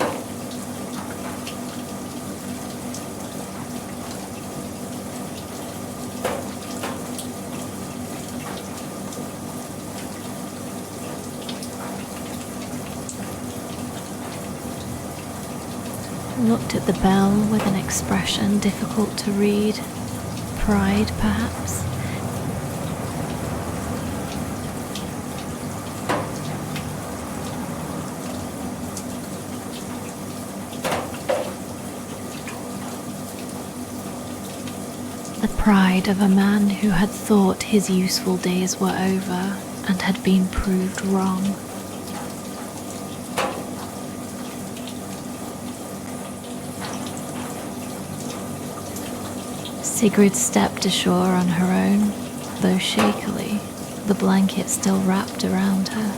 Looked at the bell with an expression difficult to read. Pride, perhaps. The pride of a man who had thought his useful days were over and had been proved wrong. Sigrid stepped ashore on her own, though shakily, the blanket still wrapped around her.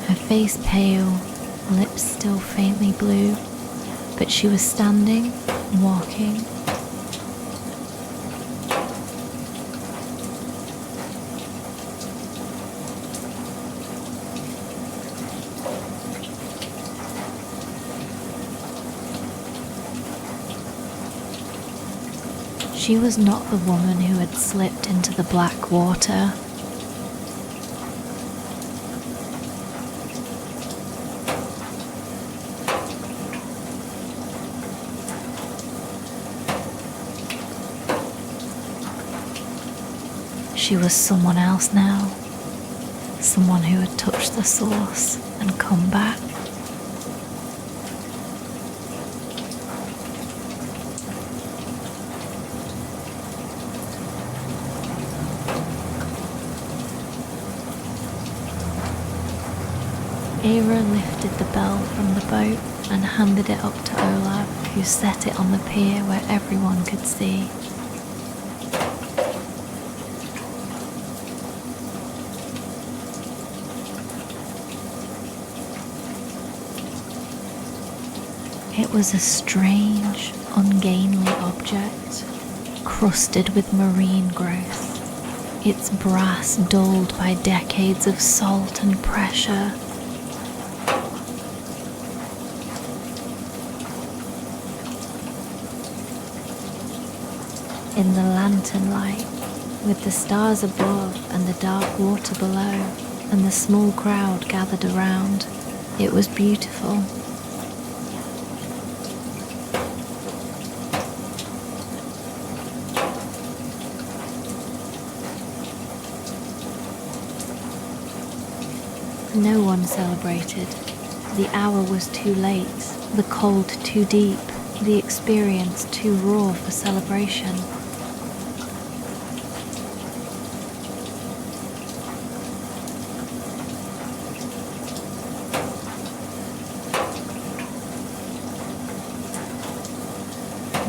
Her face pale, lips still faintly blue, but she was standing, walking. She was not the woman who had slipped into the black water. She was someone else now, someone who had touched the source and come back. Era lifted the bell from the boat and handed it up to Olav, who set it on the pier where everyone could see. It was a strange, ungainly object, crusted with marine growth, its brass dulled by decades of salt and pressure. In the lantern light, with the stars above and the dark water below, and the small crowd gathered around, it was beautiful. No one celebrated. The hour was too late, the cold too deep, the experience too raw for celebration.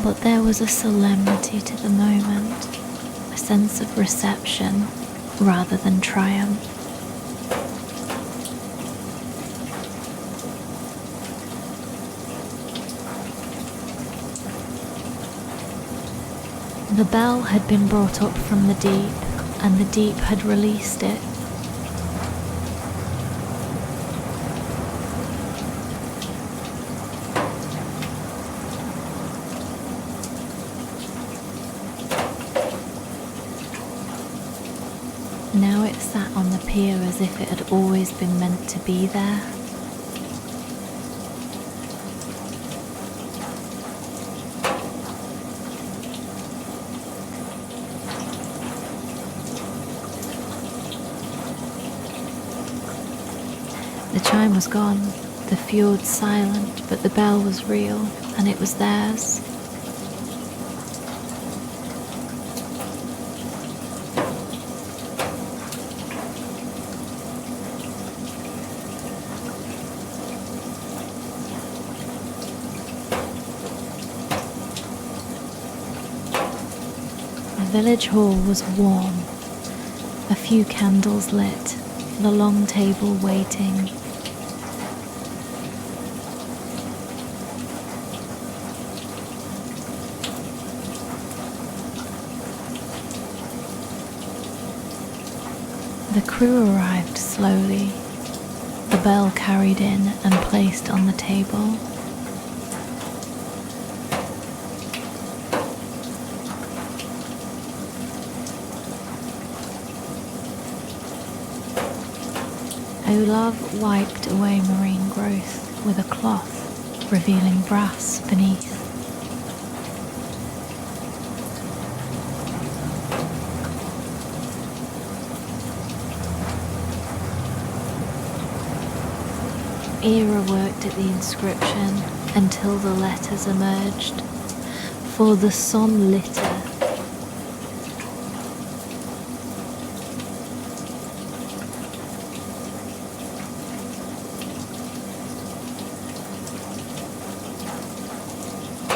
But there was a solemnity to the moment, a sense of reception rather than triumph. The bell had been brought up from the deep, and the deep had released it. Now it sat on the pier as if it had always been meant to be there. The chime was gone, the fjord silent, but the bell was real, and it was theirs. The village hall was warm, a few candles lit, the long table waiting. The crew arrived slowly, the bell carried in and placed on the table. Olav wiped away marine growth with a cloth, revealing brass beneath. Era worked at the inscription until the letters emerged. For the son litter.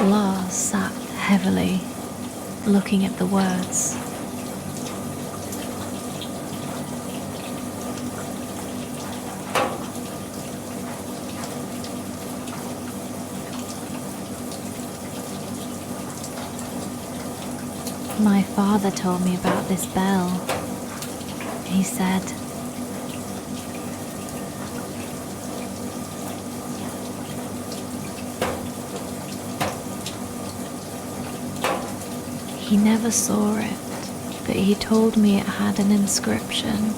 Lars sat heavily, looking at the words. My father told me about this bell, he said. He never saw it, but he told me it had an inscription.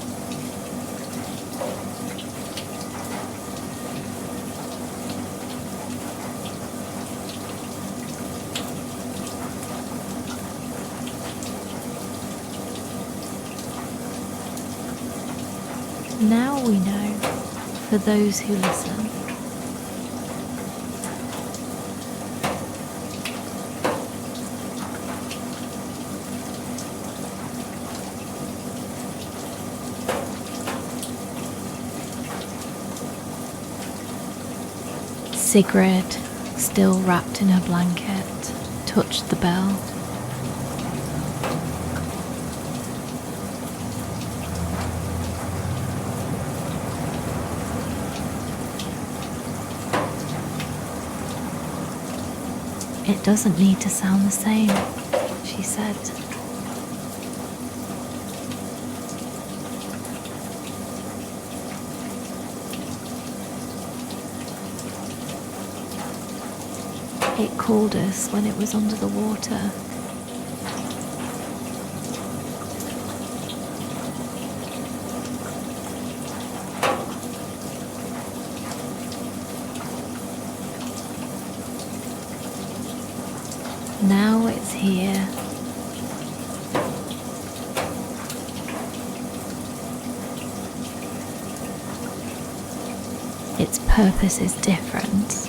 Now we know, for those who listen. Sigrid, still wrapped in her blanket, touched the bell. It doesn't need to sound the same, she said. It called us when it was under the water. Now it's here. Its purpose is different.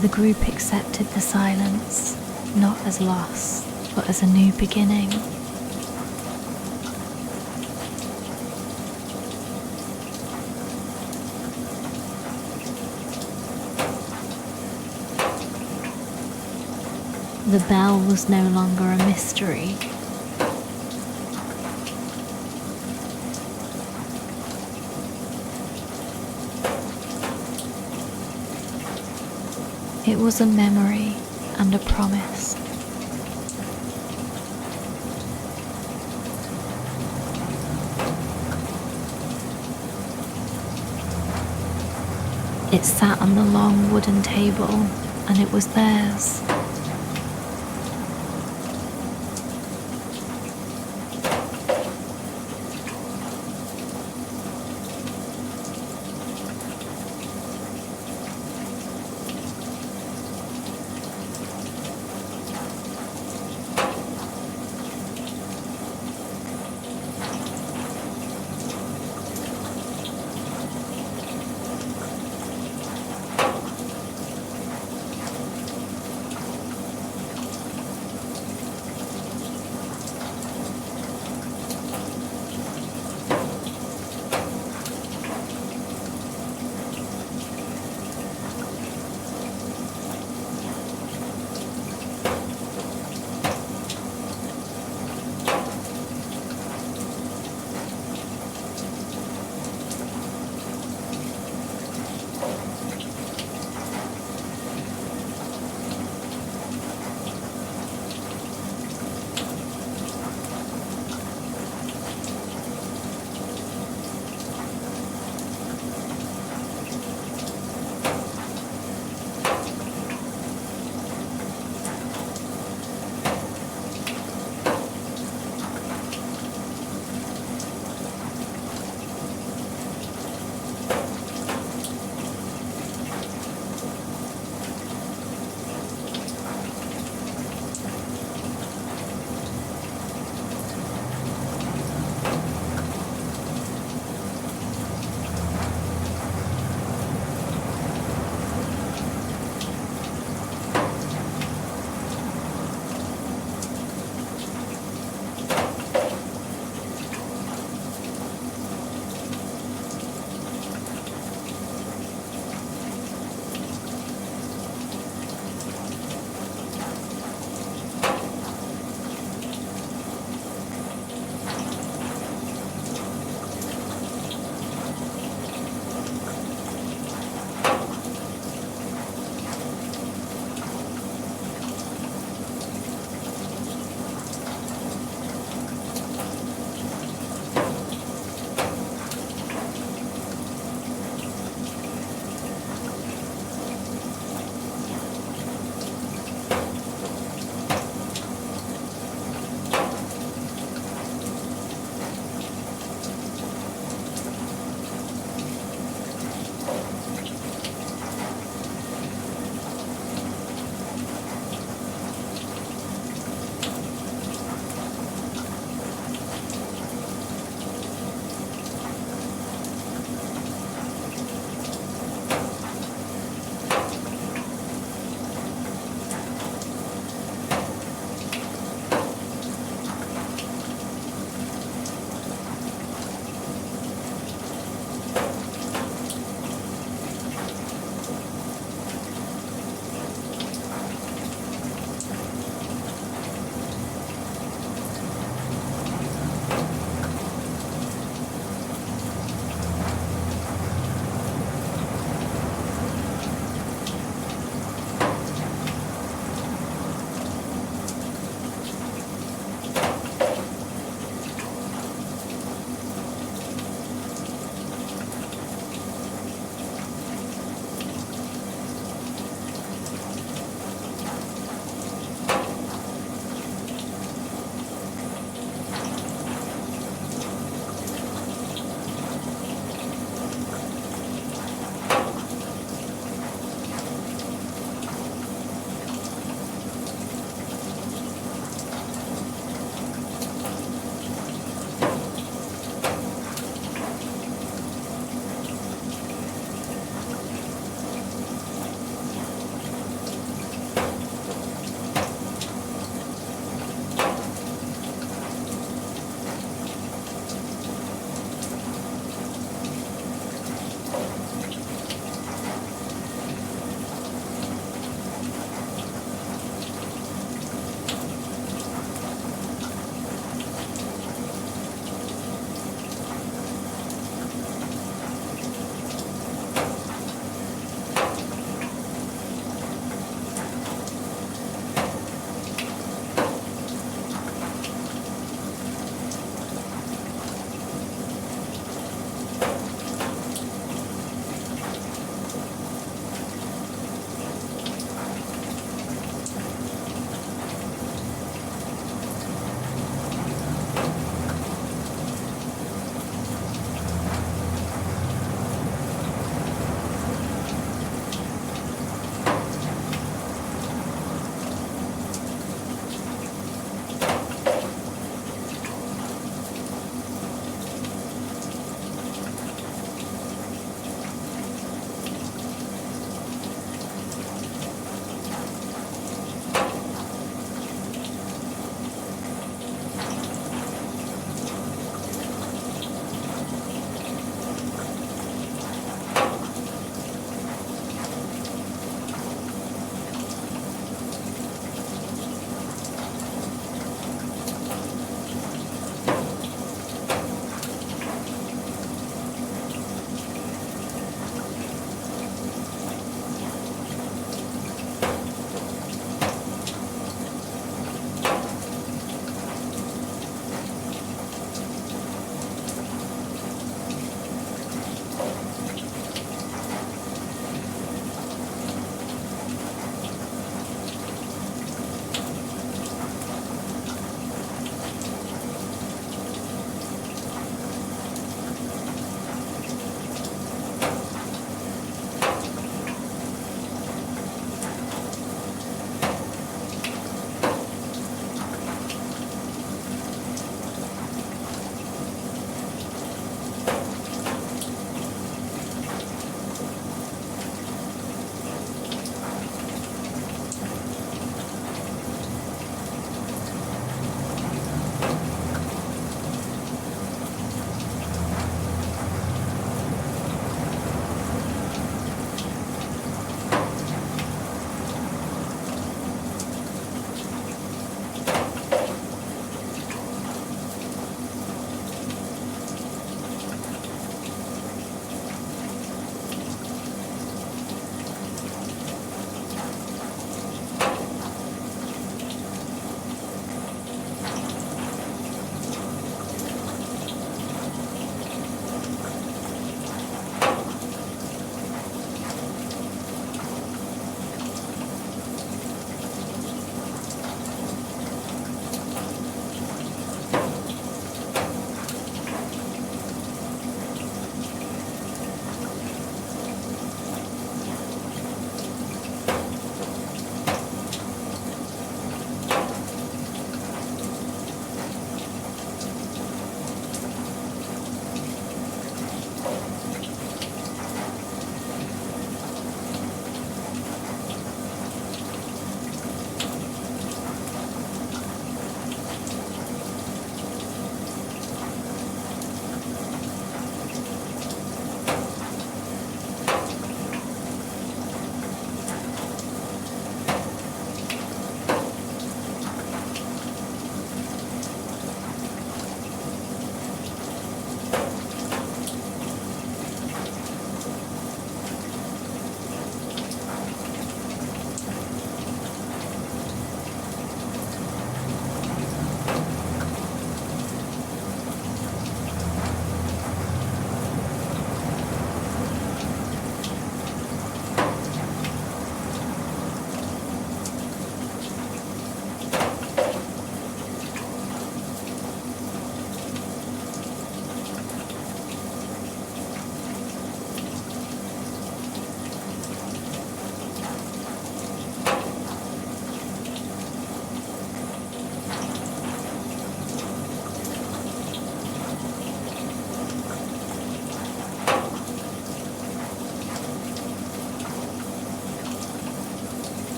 The group accepted the silence, not as loss, but as a new beginning. The bell was no longer a mystery. It was a memory and a promise. It sat on the long wooden table, and it was theirs.